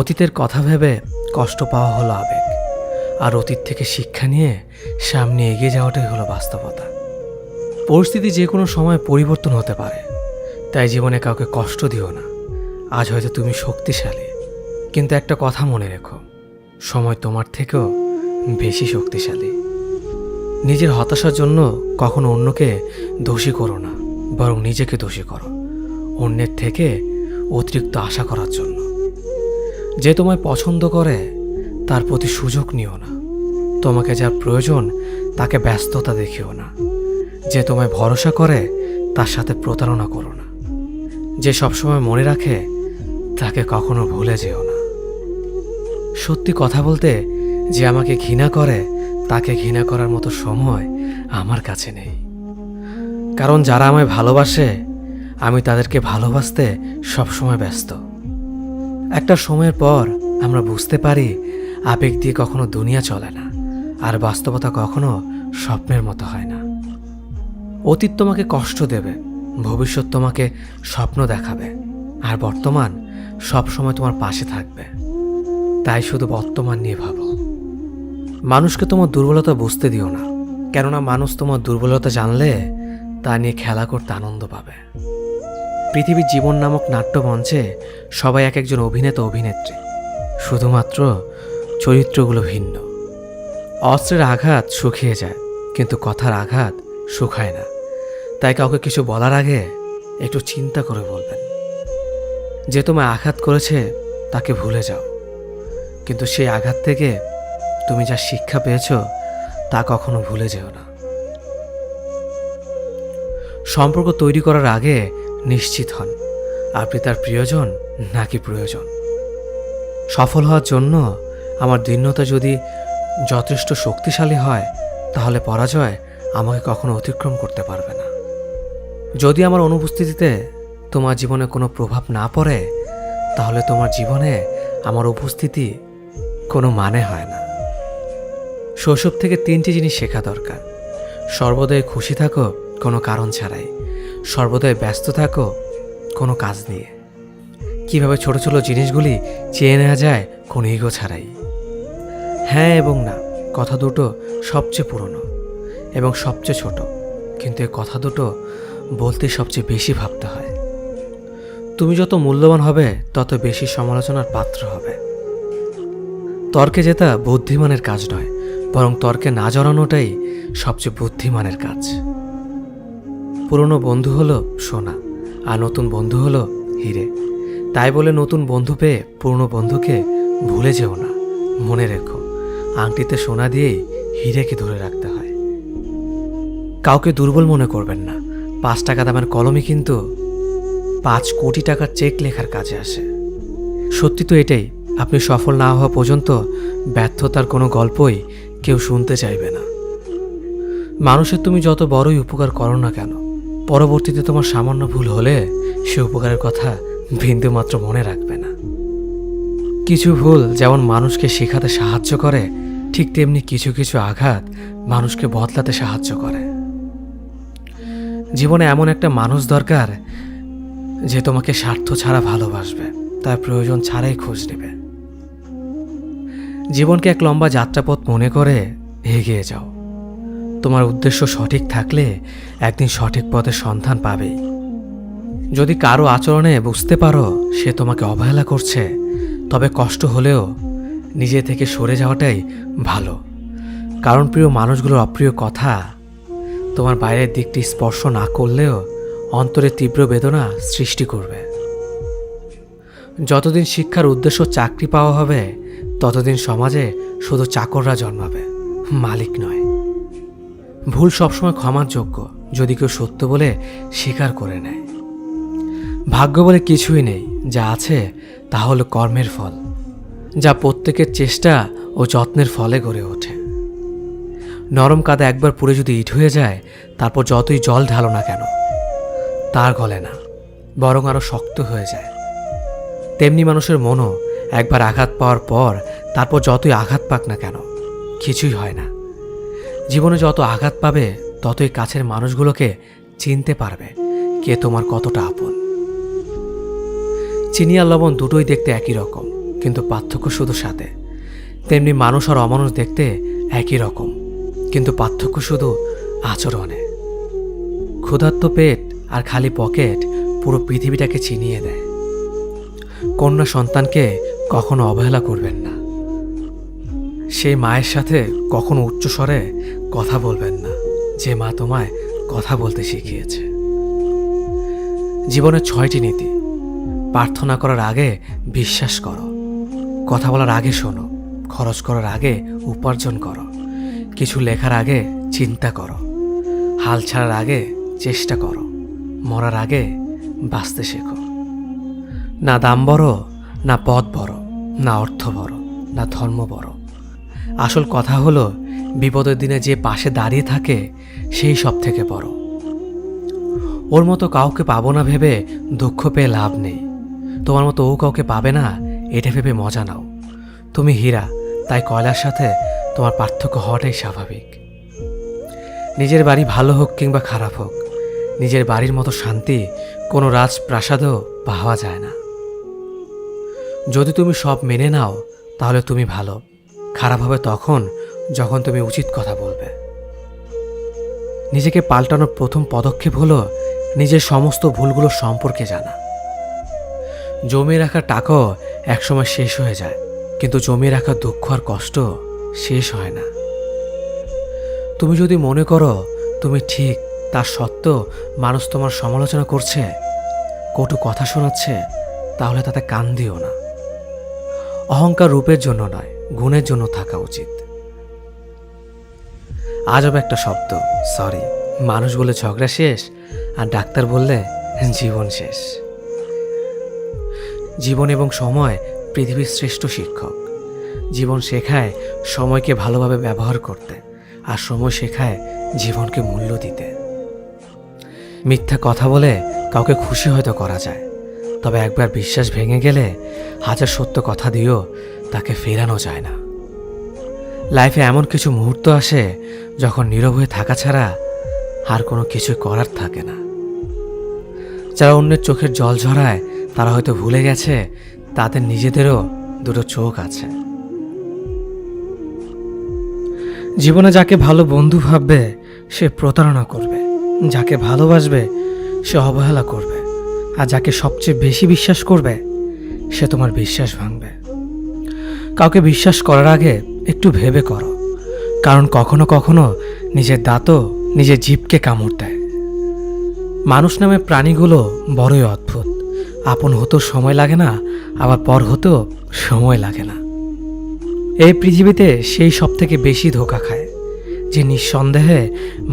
অতীতের কথা ভেবে কষ্ট পাওয়া হলো আবেগ, আর অতীত থেকে শিক্ষা নিয়ে সামনে এগিয়ে যাওয়াটাই হলো বাস্তবতা। পরিস্থিতি যে কোনো সময় পরিবর্তন হতে পারে, তাই জীবনে কাউকে কষ্ট দিও না। আজ হয়তো তুমি শক্তিশালী, কিন্তু একটা কথা মনে রেখো, সময় তোমার থেকেও বেশি শক্তিশালী। নিজের হতাশার জন্য কখনো অন্যকে দোষী করো না, বরং নিজেকে দোষী করো অন্যের থেকে অতিরিক্ত আশা করার জন্য। যে তোমায় পছন্দ করে তার প্রতি সুযোগ নিও না। তোমাকে যার প্রয়োজন তাকে ব্যস্ততা দেখিও না। যে তোমায় ভরসা করে তার সাথে প্রতারণা করো না। যে সবসময় মনে রাখে তাকে কখনো ভুলে যেও না। সত্যি কথা বলতে, যে আমাকে ঘৃণা করে তাকে ঘৃণা করার মতো সময় আমার কাছে নেই। কারণ যারা আমায় ভালোবাসে আমি তাদেরকে ভালোবাসতে সবসময় ব্যস্ত। একটা সময়ের পর আমরা বুঝতে পারি আবেগ দিয়ে কখনো দুনিয়া চলে না, আর বাস্তবতা কখনো স্বপ্নের মতো হয় না। অতীত তোমাকে কষ্ট দেবে, ভবিষ্যৎ তোমাকে স্বপ্ন দেখাবে, আর বর্তমান সবসময় তোমার পাশে থাকবে। তাই শুধু বর্তমান নিয়ে ভাবো। মানুষকে তোমার দুর্বলতা বুঝতে দিও না, কেননা মানুষ তোমার দুর্বলতা জানলে তা নিয়ে খেলা করতে আনন্দ পাবে। পৃথিবীর জীবন নামক নাট্যমঞ্চে সবাই এক একজন অভিনেতা অভিনেত্রী, শুধুমাত্র চরিত্রগুলো ভিন্ন। অস্ত্রের আঘাত শুকিয়ে যায়, কিন্তু কথার আঘাত শুকায় না। তাই কাউকে কিছু বলার আগে একটু চিন্তা করে বলবেন। যে তোমায় আঘাত করেছে তাকে ভুলে যাও, কিন্তু সেই আঘাত থেকে তুমি যা শিক্ষা পেয়েছ তা কখনো ভুলে যেও না। সম্পর্ক তৈরি করার আগে নিশ্চিত হন আপনি তার প্রিয়জন নাকি প্রয়োজন। সফল হওয়ার জন্য আমার দৃঢ়তা যদি যথেষ্ট শক্তিশালী হয়, তাহলে পরাজয় আমাকে কখনো অতিক্রম করতে পারবে না। যদি আমার অনুপস্থিতিতে তোমার জীবনে কোনো প্রভাব না পড়ে, তাহলে তোমার জীবনে আমার উপস্থিতি কোনো মানে হয় না। শৈশব থেকে 3টি জিনিস শেখা দরকার। সর্বদাই খুশি থাকো কোনো কারণ ছাড়াই, সর্বদাই ব্যস্ত থাকো কোনো কাজ নিয়ে, কিভাবে ছোট ছোট জিনিসগুলি চেয়ে নেওয়া যায় কোনো ইগো ছাড়াই। হ্যাঁ এবং না কথা দুটো সবচেয়ে পুরনো এবং সবচেয়ে ছোট, কিন্তু এই কথা দুটো বলতে সবচেয়ে বেশি ভাবতে হয়। তুমি যত মূল্যবান হবে তত বেশি সমালোচনার পাত্র হবে। তর্কে জেতা বুদ্ধিমানের কাজ নয়, বরং তর্কে না জড়ানোটাই সবচেয়ে বুদ্ধিমানের কাজ। পুরনো বন্ধু হলো সোনা, আর নতুন বন্ধু হলো হিরে। তাই বলে নতুন বন্ধু পেয়ে পুরনো বন্ধুকে ভুলে যেও না। মনে রেখো, আংটিতে সোনা দিয়েই হিরেকে ধরে রাখতে হয়। কাউকে দুর্বল মনে করবেন না। 5 টাকা দামের কলমই কিন্তু 5 কোটি টাকার চেক লেখার কাজে আসে। সত্যি তো এটাই, আপনি সফল না হওয়া পর্যন্ত ব্যর্থতার কোনো গল্পই কেউ শুনতে চাইবে না। মানুষের তুমি যত বড়ই উপকার করো না কেন, পরবর্তীতে তোমার সামান্য ভুল হলে সে উপকারের কথা বিন্দুমাত্র মনে রাখবে না। কিছু ভুল যেমন মানুষকে শেখাতে সাহায্য করে, ঠিক তেমনি কিছু কিছু আঘাত মানুষকে বদলাতে সাহায্য করে। জীবনে এমন একটা মানুষ দরকার যে তোমাকে স্বার্থ ছাড়া ভালোবাসবে, তার প্রয়োজন ছাড়াই খোঁজ নেবে। জীবনকে এক লম্বা যাত্রাপথ মনে করে এগিয়ে যাও। তোমার উদ্দেশ্য সঠিক থাকলে একদিন সঠিক পথের সন্ধান পাবেই। যদি কারো আচরণে বুঝতে পারো সে তোমাকে অবহেলা করছে, তবে কষ্ট হলেও নিজে থেকে সরে যাওয়াটাই ভালো। কারণ প্রিয় মানুষগুলোর অপ্রিয় কথা তোমার বাইরের দিকটি স্পর্শ না করলেও অন্তরে তীব্র বেদনা সৃষ্টি করবে। যতদিন শিক্ষার উদ্দেশ্য চাকরি পাওয়া হবে, ততদিন সমাজে শুধু চাকররা জন্মাবে, মালিক নয়। ভুল সবসময় ক্ষমার যোগ্য যদি কেউ সত্য বলে স্বীকার করে নেয়। ভাগ্য বলে কিছুই নেই, যা আছে তা হলো কর্মের ফল, যা প্রত্যেকের চেষ্টা ও যত্নের ফলে গড়ে ওঠে। নরম কাদা একবার পুড়ে যদি ইট হয়ে যায়, তারপর যতই জল ঢালো না কেন তার গলে না, বরং আরও শক্ত হয়ে যায়। তেমনি মানুষের মনও একবার আঘাত পাওয়ার পর তারপর যতই আঘাত পাক না কেন কিছুই হয় না। জীবনে যত আঘাত পাবে ততই কাছের মানুষগুলোকে চিনতে পারবে কে তোমার কতটা আপন। চিনি আর লবণ দুটোই দেখতে একই রকম, কিন্তু পার্থক্য শুধু সাথে। তেমনি মানুষ আর অমানুষ দেখতে একই রকম, কিন্তু পার্থক্য শুধু আচরণে। ক্ষুধার্ত পেট আর খালি পকেট পুরো পৃথিবীটাকে চিনিয়ে দেয়। কন্যা সন্তানকে কখনো অবহেলা করবেন না। সেই মায়ের সাথে কখনো উচ্চস্বরে কথা বলবেন না, যে মা তোমায় কথা বলতে শিখিয়েছে। জীবনের 6টি নীতি। প্রার্থনা করার আগে বিশ্বাস করো, কথা বলার আগে শোনো, খরচ করার আগে উপার্জন করো, কিছু লেখার আগে চিন্তা করো, হাল ছাড়ার আগে চেষ্টা করো, মরার আগে বাঁচতে শেখো। না দাম বড়, না পদ বড়, না অর্থ বড়, না ধর্ম বড়। আসল কথা হলো বিপদের দিনে যে পাশে দাঁড়িয়ে থাকে সেই সব থেকে বড়। ওর মতো কাউকে পাবো না ভেবে দুঃখ পেয়ে লাভ নেই। তোমার মতো ও কাউকে পাবে না এটা ভেবে মজা নাও। তুমি হীরা, তাই কয়লার সাথে তোমার পার্থক্য হওয়াটাই স্বাভাবিক। নিজের বাড়ি ভালো হোক কিংবা খারাপ হোক, নিজের বাড়ির মতো শান্তি কোনো রাজপ্রাসাদেও পাওয়া যায় না। যদি তুমি সব মেনে নাও তাহলে তুমি ভালো। খারাপ হবে তখন যখন তুমি উচিত কথা বলবে। নিজেকে পাল্টানোর প্রথম পদক্ষেপ হলো নিজের সমস্ত ভুলগুলো সম্পর্কে জানা। জমিয়ে রাখা টাকাও একসময় শেষ হয়ে যায়, কিন্তু জমিয়ে রাখা দুঃখ আর কষ্ট শেষ হয় না। তুমি যদি মনে করো তুমি ঠিক, তার সত্ত্বেও মানুষ তোমার সমালোচনা করছে, কটু কথা শোনাচ্ছে, তাহলে তাতে কান দিও না। অহংকার রূপের জন্য নয়, গুণের জন্য থাকা উচিত। আজব একটা শব্দ সরি। মানুষ বলে ঝগড়া শেষ, আর ডাক্তার বললে জীবন শেষ। জীবন এবং সময় পৃথিবীর শ্রেষ্ঠ শিক্ষক। জীবন শেখায় সময়কে ভালোভাবে ব্যবহার করতে, আর সময় শেখায় জীবনকে মূল্য দিতে। মিথ্যা কথা বলে কাউকে খুশি হয়তো করা যায়, তবে একবার বিশ্বাস ভেঙে গেলে হাজার সত্য কথা দিয়েও তাকে ফেরানো যায় না। লাইফে এমন কিছু মুহূর্ত আসে যখন নীরব হয়ে থাকা ছাড়া আর কোনো কিছু করার থাকে না। যারা অন্যের চোখের জল ঝরায় তারা হয়তো ভুলে গেছে তাদের নিজেদেরও দুটো চোখ আছে। জীবনে যাকে ভালো বন্ধু ভাববে সে প্রতারণা করবে, যাকে ভালোবাসবে সে অবহেলা করবে, আর যাকে সবচেয়ে বেশি বিশ্বাস করবে সে তোমার বিশ্বাস ভাঙবে। কাউকে বিশ্বাস করার আগে একটু ভেবে করো, কারণ কখনো কখনো নিজের দাঁতও নিজের জিভকে কামড় দেয়। মানুষ নামে প্রাণীগুলো বড়ই অদ্ভুত। আপন হতেও সময় লাগে না, আবার পর হতেও সময় লাগে না। এই পৃথিবীতে সেই সব থেকে বেশি ধোঁকা খায় যে নিঃসন্দেহে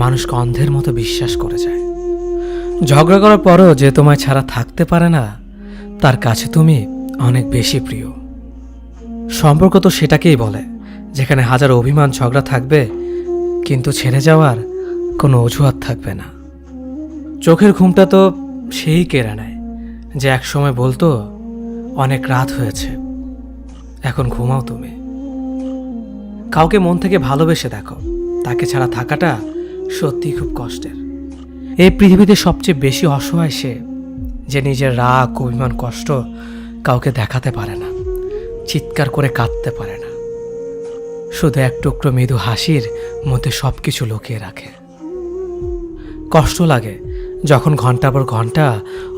মানুষকে অন্ধের মতো বিশ্বাস করে যায়। ঝগড়া করার পরও যে তোমায় ছাড়া থাকতে পারে না, তার কাছে তুমি অনেক বেশি প্রিয়। সম্পর্ক তো সেটাকেই বলে যেখানে হাজার অভিমান ঝগড়া থাকবে, কিন্তু ছেড়ে যাওয়ার কোনো অজুহাত থাকবে না। চোখের ঘুমটা তো সেই কেড়ে নেয় যে একসময় বলতো অনেক রাত হয়েছে, এখন ঘুমাও তুমি। কাউকে মন থেকে ভালোবেসে দেখো, তাকে ছাড়া থাকাটা সত্যিই খুব কষ্টের। এই পৃথিবীতে সবচেয়ে বেশি অসহায় সে, যে নিজের রাগ, অভিমান, কষ্ট কাউকে দেখাতে পারে না, চিৎকার করে কাঁদতে পারে না, শুধু এক টুকরো মৃদু হাসির মধ্যে সব কিছু লুকিয়ে রাখে। কষ্ট লাগে যখন ঘন্টার পর ঘন্টা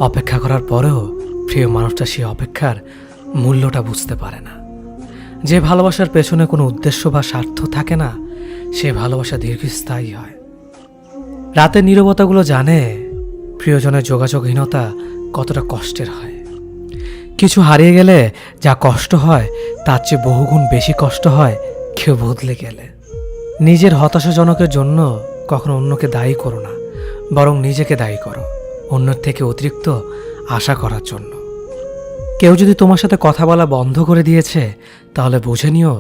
অপেক্ষা করার পরেও প্রিয় মানুষটা সেই অপেক্ষার মূল্যটা বুঝতে পারে না। যে ভালোবাসার পেছনে কোনো উদ্দেশ্য বা স্বার্থ থাকে না, সে ভালোবাসা দীর্ঘস্থায়ী হয়। রাতের নীরবতাগুলো জানে প্রিয়জনের যোগাযোগহীনতা কতটা কষ্টের হয়। কিছু হারিয়ে গেলে যা কষ্ট হয় তার চেয়ে বহুগুণ বেশি কষ্ট হয় কেউ বদলে গেলে। নিজের হতাশাজনকের জন্য কখনো অন্যকে দায়ী করো না, বরং নিজেকে দায়ী করো অন্যের থেকে অতিরিক্ত আশা করার জন্য। কেউ যদি তোমার সাথে কথা বলা বন্ধ করে দিয়েছে, তাহলে বুঝে নিও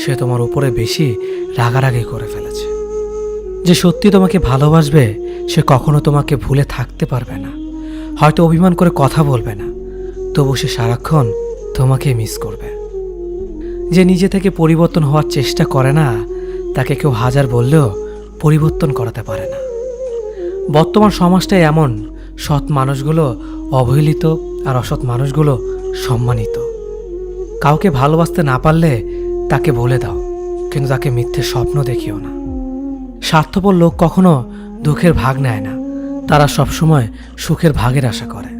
সে তোমার উপরে বেশি রাগারাগি করে ফেলেছে। যে সত্যি তোমাকে ভালোবাসবে সে কখনো তোমাকে ভুলে থাকতে পারবে না। হয়তো অভিমান করে কথা বলবে না, তবু সে সারাক্ষণ তোমাকে মিস করবে। যে নিজে থেকে পরিবর্তন হওয়ার চেষ্টা করে না, তাকে কেউ হাজার বললেও পরিবর্তন করাতে পারে না। বর্তমান সমাজটাই এমন, সৎ মানুষগুলো অবহেলিত আর অসৎ মানুষগুলো সম্মানিত। কাউকে ভালোবাসতে না পারলে তাকে বলে দাও, কিন্তু তাকে মিথ্যে স্বপ্ন দেখিও না। স্বার্থপর লোক কখনো দুঃখের ভাগ নেয় না, তারা সবসময় সুখের ভাগের আশা করে।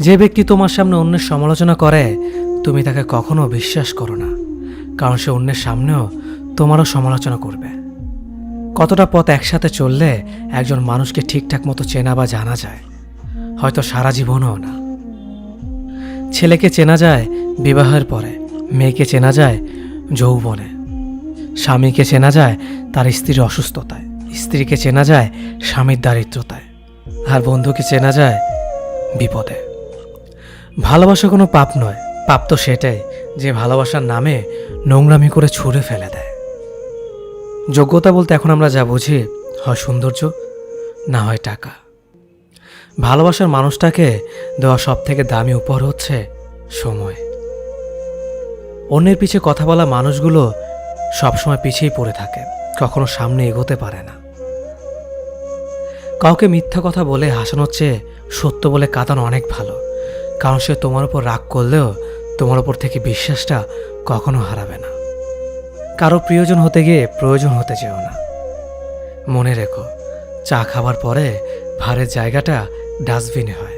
যে ব্যক্তি তোমার সামনে অন্যের সমালোচনা করে, তুমি তাকে কখনো বিশ্বাস করো না, কারণ সে অন্যের সামনেও তোমারও সমালোচনা করবে। কতটা পথ একসাথে চললে একজন মানুষকে ঠিকঠাক মতো চেনা বা জানা যায়, হয়তো সারা জীবনও না। ছেলেকে চেনা যায় বিবাহের পরে, মেয়েকে চেনা যায় যৌবনে, স্বামীকে চেনা যায় তার স্ত্রীর অসুস্থতায়, স্ত্রীকে চেনা যায় স্বামীর দারিদ্রতায়, আর বন্ধুকে চেনা যায় বিপদে। ভালোবাসা কোনো পাপ নয়, পাপ তো সেটাই যে ভালোবাসার নামে নোংরামি করে ছুঁড়ে ফেলে দেয়। যোগ্যতা বলতে এখন আমরা যা বুঝি, হয় সৌন্দর্য, না হয় টাকা। ভালোবাসার মানুষটাকে দেওয়া সব থেকে দামি উপহার হচ্ছে সময়। অন্যের পিছে কথা বলা মানুষগুলো সবসময় পিছিয়ে পড়ে থাকে, কখনো সামনে এগোতে পারে না। কাউকে মিথ্যা কথা বলে হাসানোর চেয়ে সত্য বলে কাঁদানো অনেক ভালো, কারণ সে তোমার উপর রাগ করলেও তোমার উপর থেকে বিশ্বাসটা কখনো হারাবে না। কারো প্রিয়জন হতে গিয়ে প্রয়োজন হতে যেও না। মনে রেখো, চা খাবার পরে ভারের জায়গাটা ডাস্টবিনে হয়।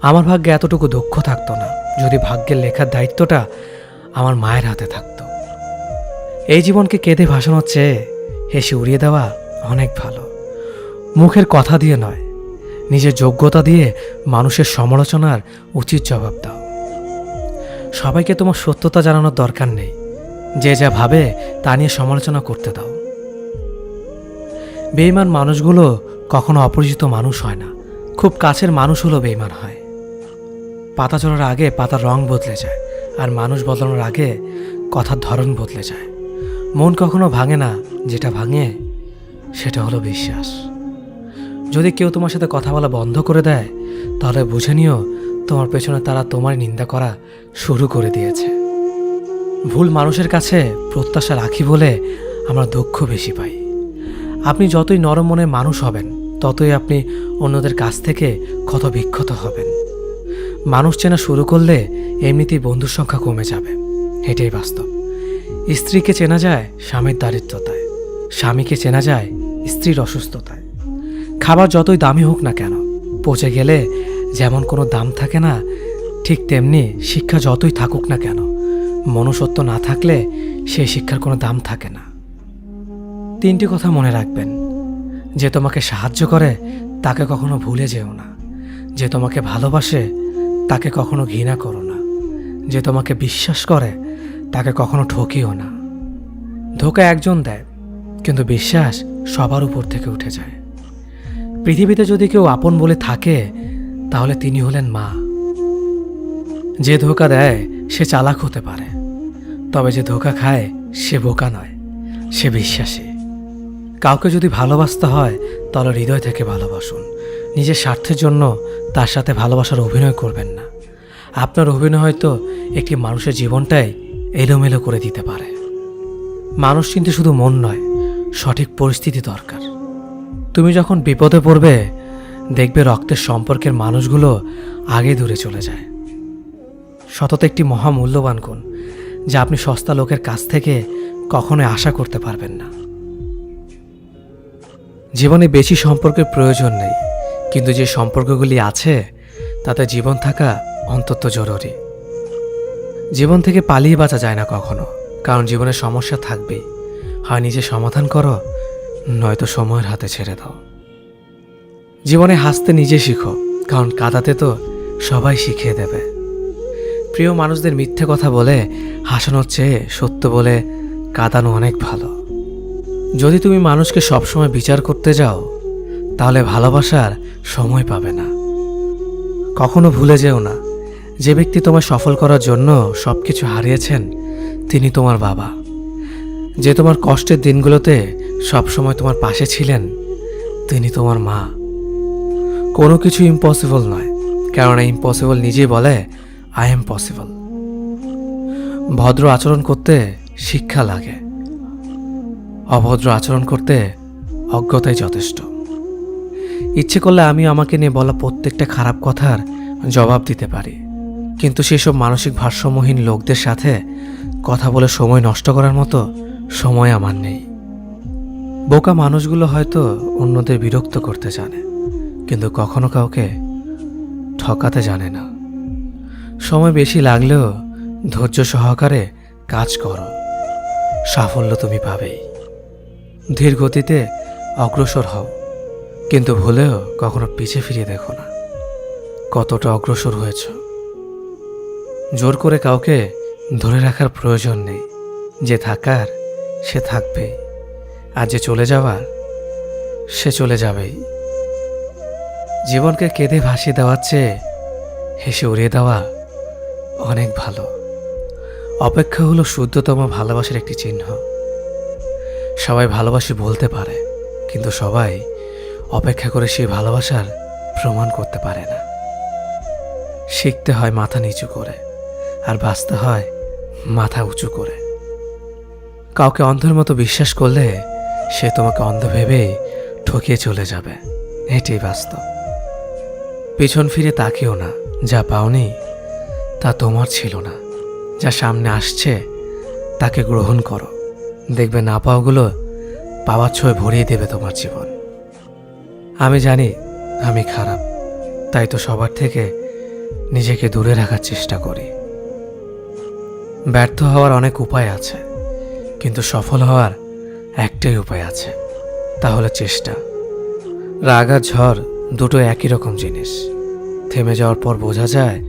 আমার ভাগ্যে এতটুকু দুঃখ থাকতো না যদি ভাগ্যের লেখার দায়িত্বটা আমার মায়ের হাতে থাকতো। এই জীবনকে কেঁদে ভাসানোর চেয়ে হেসে উড়িয়ে দেওয়া অনেক ভালো। মুখের কথা দিয়ে নয়, নিজের যোগ্যতা দিয়ে মানুষের সমালোচনার উচিত জবাব দাও। সবাইকে তোমার সত্যতা জানানোর দরকার নেই, যে যা ভাবে তা নিয়ে সমালোচনা করতে দাও। বেঈমান মানুষগুলো কখনো অপরিচিত মানুষ হয় না, খুব কাছের মানুষ হলো বেঈমান হয়। পাতা ঝরার আগে পাতার রং বদলে যায়, আর মানুষ বদলানোর আগে কথার ধরন বদলে যায়। মন কখনো ভাঙে না, যেটা ভাঙে সেটা হলো বিশ্বাস। যদি কেউ তোমার সাথে কথা বলা বন্ধ করে দেয়, তাহলে বুঝে নিও তোমার পেছনে তারা তোমার নিন্দা করা শুরু করে দিয়েছে। ভুল মানুষের কাছে প্রত্যাশা রাখি বলে আমরা দুঃখ বেশি পাই। আপনি যতই নরম মনের মানুষ হবেন, ততই আপনি অন্যদের কাছ থেকে ক্ষত বিক্ষত হবেন। মানুষ চেনা শুরু করলে এমনিতেই বন্ধুর সংখ্যা কমে যাবে, এটাই বাস্তব। স্ত্রীকে চেনা যায় স্বামীর দারিদ্রতায়, স্বামীকে চেনা যায় স্ত্রীর অসুস্থতায়। খাবার যতই দামি হোক না কেন, পচে গেলে যেমন কোনো দাম থাকে না, ঠিক তেমনি শিক্ষা যতই থাকুক না কেন, মনুষ্যত্ব না থাকলে সেই শিক্ষার কোনো দাম থাকে না। 3টি কথা মনে রাখবেন: যে তোমাকে সাহায্য করে তাকে কখনো ভুলে যেও না, যে তোমাকে ভালোবাসে তাকে কখনো ঘৃণা করো না, যে তোমাকে বিশ্বাস করে তাকে কখনো ঠকিও না। ধোঁকা একজন দেয়, কিন্তু বিশ্বাস সবার উপর থেকে উঠে যায়। পৃথিবীতে যদি কেউ আপন বলে থাকে, তাহলে তিনি হলেন মা। যে ধোঁকা দেয় সে চালাক হতে পারে, তবে যে ধোঁকা খায় সে বোকা নয়, সে বিশ্বাসী। কাউকে যদি ভালোবাসতে হয় তাহলে হৃদয় থেকে ভালোবাসুন। নিজের স্বার্থের জন্য তার সাথে ভালোবাসার অভিনয় করবেন না। আপনার অভিনয় হয়তো একটি মানুষের জীবনটাই এলোমেলো করে দিতে পারে। মানুষ চিনতে শুধু মন নয়, সঠিক পরিস্থিতি দরকার। তুমি যখন বিপদে পড়বে, দেখবে রক্তের সম্পর্কের মানুষগুলো আগে দূরে চলে যায়। সততা একটি মহামূল্যবান গুণ, যা আপনি সস্তা লোকের কাছ থেকে কখনোই আশা করতে পারবেন না। জীবনে বেশি সম্পর্কের প্রয়োজন নেই, কিন্তু যে সম্পর্কগুলি আছে তাতে জীবন থাকা অন্তত জরুরি। জীবন থেকে পালিয়ে বাঁচা যায় না কখনো, কারণ জীবনের সমস্যা থাকবেই। হয় নিজে সমাধান করো, নয়তো সময়ের হাতে ছেড়ে দাও। জীবনে হাসতে নিজে শিখো, কারণ কাঁদাতে তো সবাই শিখিয়ে দেবে। প্রিয় মানুষদের মিথ্যে কথা বলে হাসানোর চেয়ে সত্য বলে কাঁদানো অনেক ভালো। যদি তুমি মানুষকে সবসময় বিচার করতে যাও, তাহলে ভালোবাসার সময় পাবে না। কখনো ভুলে যেও না, যে ব্যক্তি তোমায় সফল করার জন্য সবকিছু হারিয়েছেন, তিনি তোমার বাবা। যে তোমার কষ্টের দিনগুলোতে সবসময় তোমার পাশে ছিলেন, তিনি তোমার মা। কোনো কিছু ইম্পসিবল নয়, কেননা ইম্পসিবল নিজেই বলে আই এম পসিবল। ভদ্র আচরণ করতে শিক্ষা লাগে, অভদ্র আচরণ করতে অজ্ঞতাই যথেষ্ট। ইচ্ছে করলে আমি আমাকে নিয়ে বলা প্রত্যেকটা খারাপ কথার জবাব দিতে পারি, কিন্তু সেসব মানসিক ভারসাম্যহীন লোকদের সাথে কথা বলে সময় নষ্ট করার মতো সময় আমার নেই। বোকা মানুষগুলো হয়তো অন্যদের বিরক্ত করতে জানে, কিন্তু কখনো কাউকে ঠকাতে জানে না। সময় বেশি লাগলেও ধৈর্য সহকারে কাজ করো, সাফল্য তুমি পাবেই। ধীর গতিতে অগ্রসর হও, কিন্তু ভুলেও কখনো পিছে ফিরিয়ে দেখো না কতটা অগ্রসর হয়েছ। জোর করে কাউকে ধরে রাখার প্রয়োজন নেই। যে থাকার সে থাকবেই, আর যে চলে যাওয়ার সে চলে যাবেই। জীবনকে কেঁদে ভাসিয়ে দেওয়ার চেয়ে হেসে উড়িয়ে দেওয়া অনেক ভালো। অপেক্ষা হলো শুদ্ধতম ভালোবাসার একটি চিহ্ন। সবাই ভালোবাসি বলতে পারে, কিন্তু সবাই অপেক্ষা করে সেই ভালোবাসার প্রমাণ করতে পারে না। শিখতে হয় মাথা নিচু করে, আর বাঁচতে হয় মাথা উঁচু করে। কাউকে অন্ধের মতো বিশ্বাস করলে সে তোমাকে অন্ধ ভেবেই ঠকিয়ে চলে যাবে, এটাই বাস্তব। পেছন ফিরে তাকিও না, যা পাওনি তা তোমার ছিল না। যা সামনে আসছে তাকে গ্রহণ করো, দেখবে না পাওয়াগুলো পাওয়ার ছোঁয় ভরিয়ে দেবে তোমার জীবন। আমি জানি আমি খারাপ, তাই তো সবার থেকে নিজেকে দূরে রাখার চেষ্টা করি। ব্যর্থ হওয়ার অনেক উপায় আছে, কিন্তু সফল হওয়ার একটাই উপায় আছে, তা হলো চেষ্টা। রাগ আর ঝড় দুটো একই রকম জিনিস। থেমে যাওয়ার পর বোঝা যায়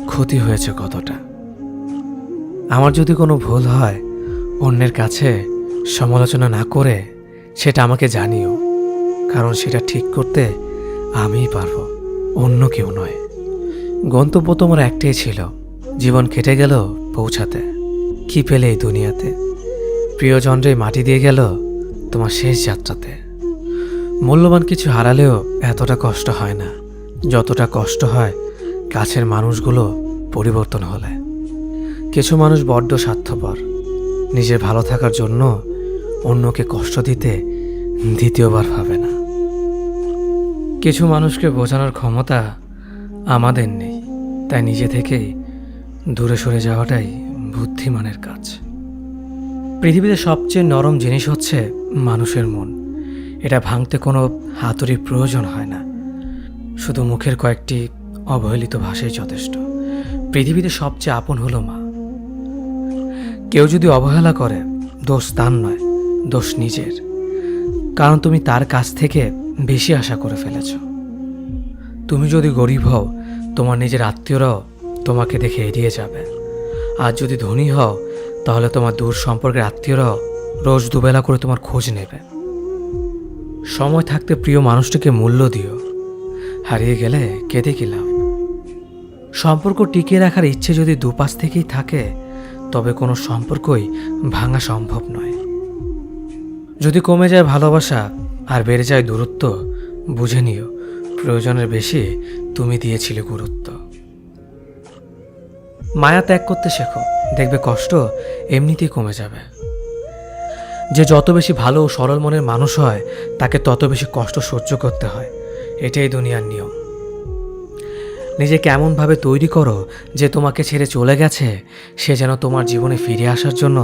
ক্ষতি হয়েছে কতটা। আমার যদি কোনো ভুল হয়, অন্যের কাছে সমালোচনা না করে সেটা আমাকে জানিও, কারণ সেটা ঠিক করতে আমিই পারবো, অন্য কেউ নয়। গন্তব্য তোমার একটাই ছিল, জীবন কেটে গেল পৌঁছাতে। কি পেলে এই দুনিয়াতে? প্রিয়জনরে মাটি দিয়ে গেল তোমার শেষ যাত্রাতে। মূল্যবান কিছু হারালেও এতটা কষ্ট হয় না যতটা কষ্ট হয় কাছের মানুষগুলো পরিবর্তন হলে। কিছু মানুষ বড্ড স্বার্থপর, নিজের ভালো থাকার জন্য অন্যকে কষ্ট দিতে দ্বিতীয়বার ভাবে না। কিছু মানুষকে বোঝানোর ক্ষমতা আমাদের নেই, তাই নিজে থেকেই দূরে সরে যাওয়াটাই বুদ্ধিমানের কাজ। পৃথিবীতে সবচেয়ে নরম জিনিস হচ্ছে মানুষের মন। এটা ভাঙতে কোনো হাতুড়ির প্রয়োজন হয় না, শুধু মুখের কয়েকটি অবহেলিত ভাষাই যথেষ্ট। পৃথিবীতে সবচেয়ে আপন হলো মা। কেউ যদি অবহেলা করে, দোষ তার নয়, দোষ নিজের, কারণ তুমি তার কাছ থেকে বেশি আশা করে ফেলেছ। তুমি যদি গরিব হও, তোমার নিজের আত্মীয়রাও তোমাকে দেখে এড়িয়ে যাবে। আর যদি ধনী হও, তাহলে তোমার দূর সম্পর্কের আত্মীয়রাও রোজ দুবেলা করে তোমার খোঁজ নেবে। সময় থাকতে প্রিয় মানুষটিকে মূল্য দিও, হারিয়ে গেলে কেঁদে কি লাভ? সম্পর্ক টিকিয়ে রাখার ইচ্ছে যদি দুপাশ থেকেই থাকে, তবে কোনো সম্পর্কই ভাঙা সম্ভব নয়। যদি কমে যায় ভালোবাসা আর বেড়ে যায় দূরত্ব, বুঝে নিও প্রয়োজনের বেশি তুমি দিয়েছিলে গুরুত্ব। মায়া ত্যাগ করতে শেখো, দেখবে কষ্ট এমনিতেই কমে যাবে। যে যত বেশি ভালো ও সরল মনের মানুষ হয় তাকে তত বেশি কষ্ট সহ্য করতে হয়, এটাই দুনিয়ার নিয়ম। নিজেকে এমনভাবে তৈরি করো যে তোমাকে ছেড়ে চলে গেছে সে যেন তোমার জীবনে ফিরে আসার জন্য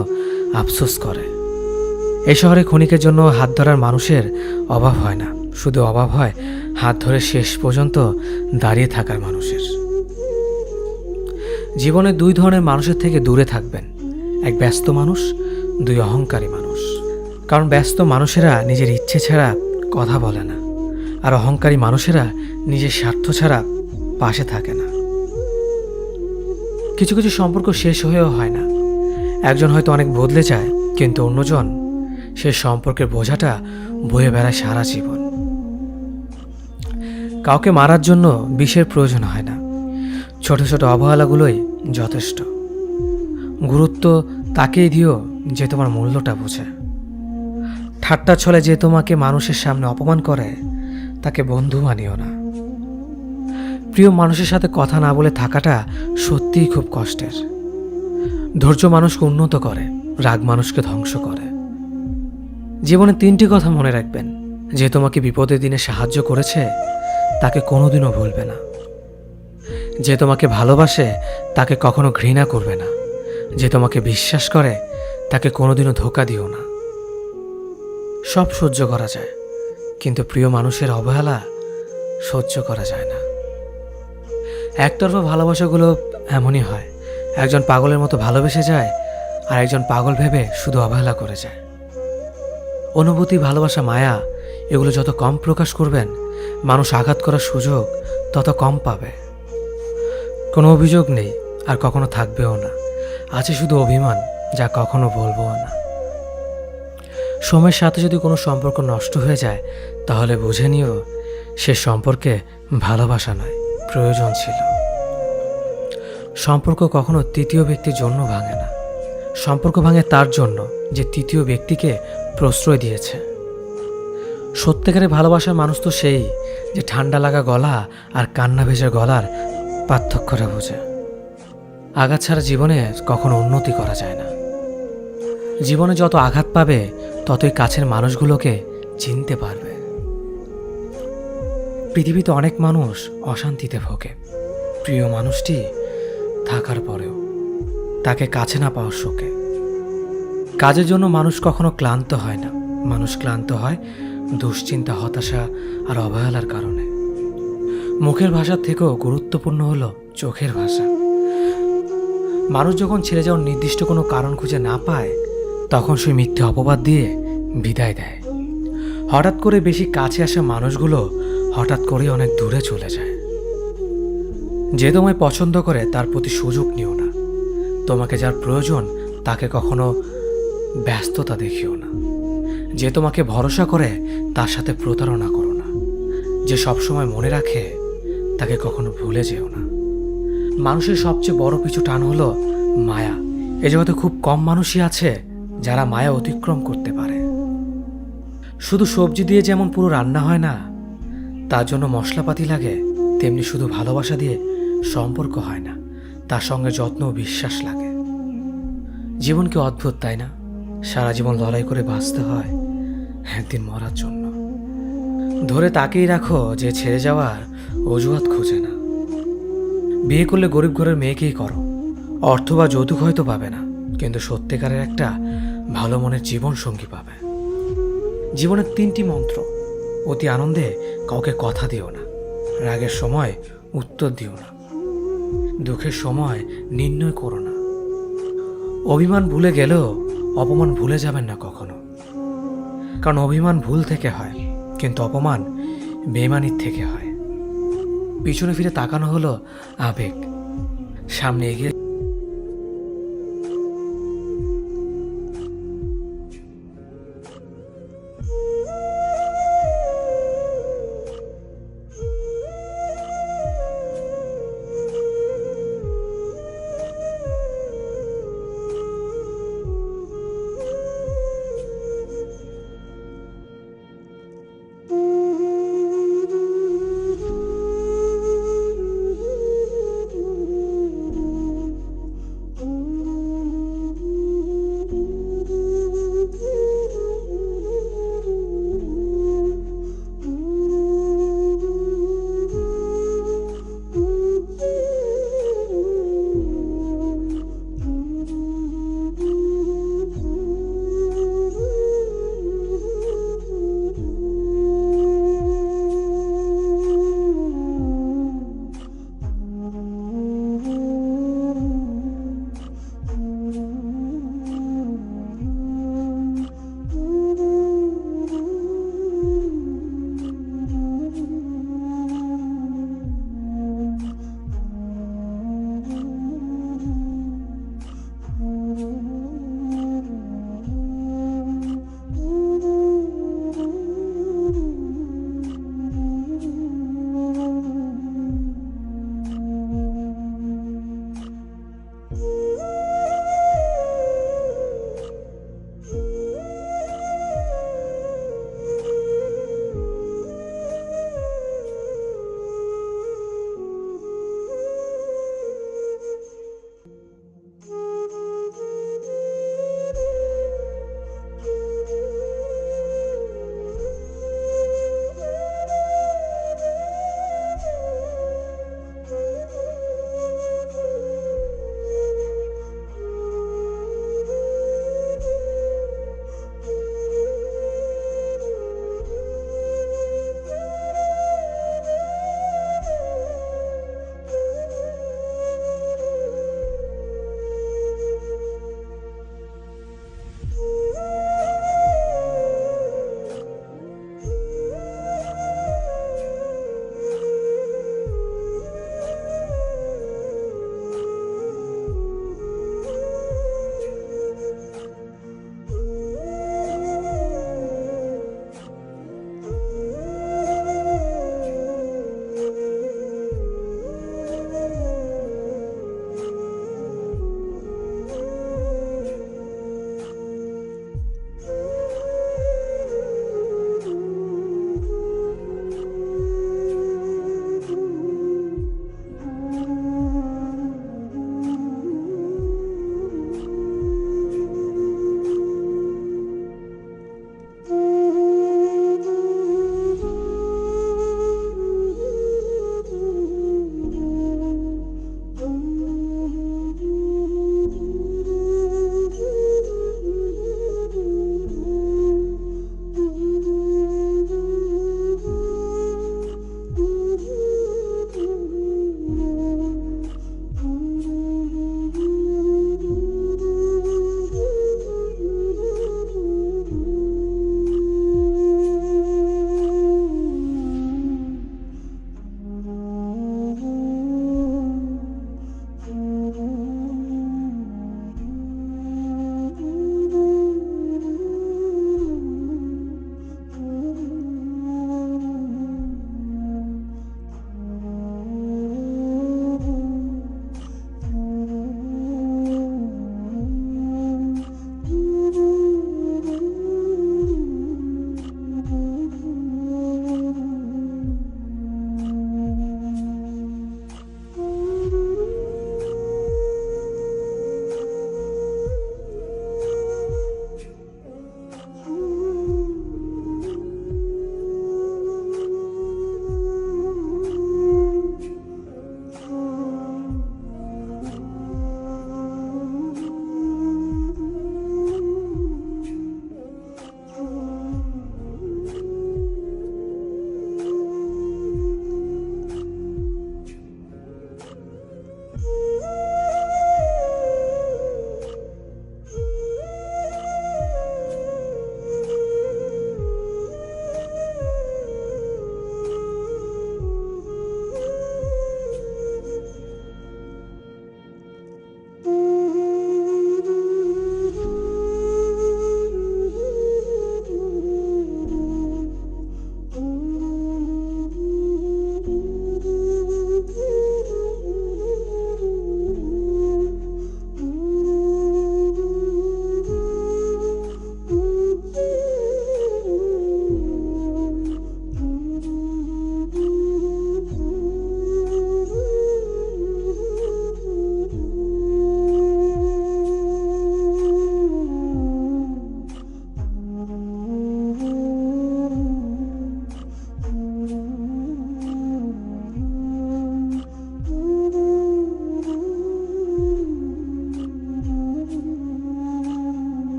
আফসোস করে। এই শহরে ক্ষণিকের জন্য হাত ধরার মানুষের অভাব হয় না, শুধু অভাব হয় হাত ধরে শেষ পর্যন্ত দাঁড়িয়ে থাকার মানুষের। জীবনে দুই ধরনের মানুষের থেকে দূরে থাকবেন, এক ব্যস্ত মানুষ, দুই অহংকারী মানুষ। কারণ ব্যস্ত মানুষেরা নিজের ইচ্ছে ছাড়া কথা বলে না, আর অহংকারী মানুষেরা নিজের স্বার্থ ছাড়া পাশে থাকে না। কিছু কিছু সম্পর্ক শেষ হয়েও হয় না। একজন হয়তো অনেক বদলে যায়, কিন্তু অন্যজন সে সম্পর্কের বোঝাটা বয়ে বেড়ায় সারা জীবন। কাউকে মারার জন্য বিষের প্রয়োজন হয় না, ছোট ছোট অবহেলাগুলোই যথেষ্ট। গুরুত্ব তাকেই দিও যে তোমার মূল্যটা বোঝে। ঠাট্টা ছলে যে তোমাকে মানুষের সামনে অপমান করে তাকে বন্ধু মানিও না। প্রিয় মানুষের সাথে কথা না বলে থাকাটা সত্যিই খুব কষ্টের। ধৈর্য মানুষকে উন্নত করে, রাগ মানুষকে ধ্বংস করে। জীবনে 3টি কথা মনে রাখবেন, যে তোমাকে বিপদের দিনে সাহায্য করেছে তাকে কোনোদিনও ভুলবে না। যে তোমাকে ভালোবাসে তাকে কখনো ঘৃণা করবে না। যে তোমাকে বিশ্বাস করে তাকে কোনোদিনও ধোঁকা দিও না। সব সহ্য করা যায়, কিন্তু প্রিয় মানুষের অবহেলা সহ্য করা যায় না। একতরফা ভালোবাসাগুলো এমনই হয়, একজন পাগলের মতো ভালোবেসে যায় আর একজন পাগল ভেবে শুধু অবহেলা করে যায়। অনুভূতি, ভালোবাসা, মায়া এগুলো যত কম প্রকাশ করবেন, মানুষ আঘাত করার সুযোগ তত কম পাবে। কোনো অভিযোগ নেই আর কখনো থাকবেও না, আছে শুধু অভিমান, যা কখনো বলবো না। সময়ের সাথে যদি কোনো সম্পর্ক নষ্ট হয়ে যায় তাহলে বুঝে নিও সে সম্পর্কে ভালোবাসা নয়, প্রয়োজন ছিল। সম্পর্ক কখনো তৃতীয় ব্যক্তির জন্য ভাঙে না, সম্পর্ক ভাঙে তার জন্য যে তৃতীয় ব্যক্তিকে প্রশ্রয় দিয়েছে। সত্যিকারের ভালোবাসার মানুষ তো সেই যে ঠান্ডা লাগা গলা আর কান্না ভেজা গলার পার্থক্যটা বোঝে। আঘাত ছাড়া জীবনে কখনো উন্নতি করা যায় না। জীবনে যত আঘাত পাবে ততই কাছের মানুষগুলোকে চিনতে পারবে। পৃথিবীতে অনেক মানুষ অশান্তিতে ভোগে, প্রিয় মানুষটি থাকার পরেও তাকে কাছে না পাওয়ার শোকে। কাজের জন্য মানুষ কখনো ক্লান্ত হয় না, মানুষ ক্লান্ত হয় দুশ্চিন্তা, হতাশা আর অবহেলার কারণে। মুখের ভাষার থেকেও গুরুত্বপূর্ণ হলো চোখের ভাষা। মানুষ যখন ছেড়ে যাওয়ার নির্দিষ্ট কোনো কারণ খুঁজে না পায় তখন সে মিথ্যে অপবাদ দিয়ে বিদায় দেয়। হঠাৎ করে বেশি কাছে আসা মানুষগুলো হঠাৎ করে অনেক দূরে চলে যায়। যে তোমায় পছন্দ করে তার প্রতি সুযোগ নিও না। তোমাকে যার প্রয়োজন তাকে কখনো ব্যস্ততা দেখিও না। যে তোমাকে ভরসা করে তার সাথে প্রতারণা করো না। যে সবসময় মনে রাখে তাকে কখনো ভুলে যেও না। মানুষের সবচেয়ে বড় পিছু টান হলো মায়া। এ জগতে খুব কম মানুষই আছে যারা মায়া অতিক্রম করতে পারে। শুধু সবজি দিয়ে যেমন পুরো রান্না হয় না, তার জন্য মশলাপাতি লাগে, তেমনি শুধু ভালোবাসা দিয়ে সম্পর্ক হয় না, তার সঙ্গে যত্ন ও বিশ্বাস লাগে। জীবন কি অদ্ভুত, তাই না? সারা জীবন লড়াই করে বাঁচতে হয় একদিন মরার জন্য। ধরে তাকেই রাখো যে ছেড়ে যাওয়ার অজুহাত খোঁজে না। বিয়ে করলে গরিব ঘরের মেয়েকেই করো। অর্থ বা যৌতুক হয়তো পাবে না, কিন্তু সত্যিকারের একটা ভালো মনের জীবন সঙ্গী পাবে। জীবনের 3টি মন্ত্র: অতি আনন্দে কাউকে কথা দিও না, রাগের সময় উত্তর দিও না, দুঃখের সময় নির্ণয় করো না। অভিমান ভুলে গেলেও অপমান ভুলে যাবেন না কখনো, কারণ অভিমান ভুল থেকে হয়, কিন্তু অপমান বেইমানির থেকে হয়। পিছনে ফিরে তাকানো হলো আবেগ, সামনে এগিয়ে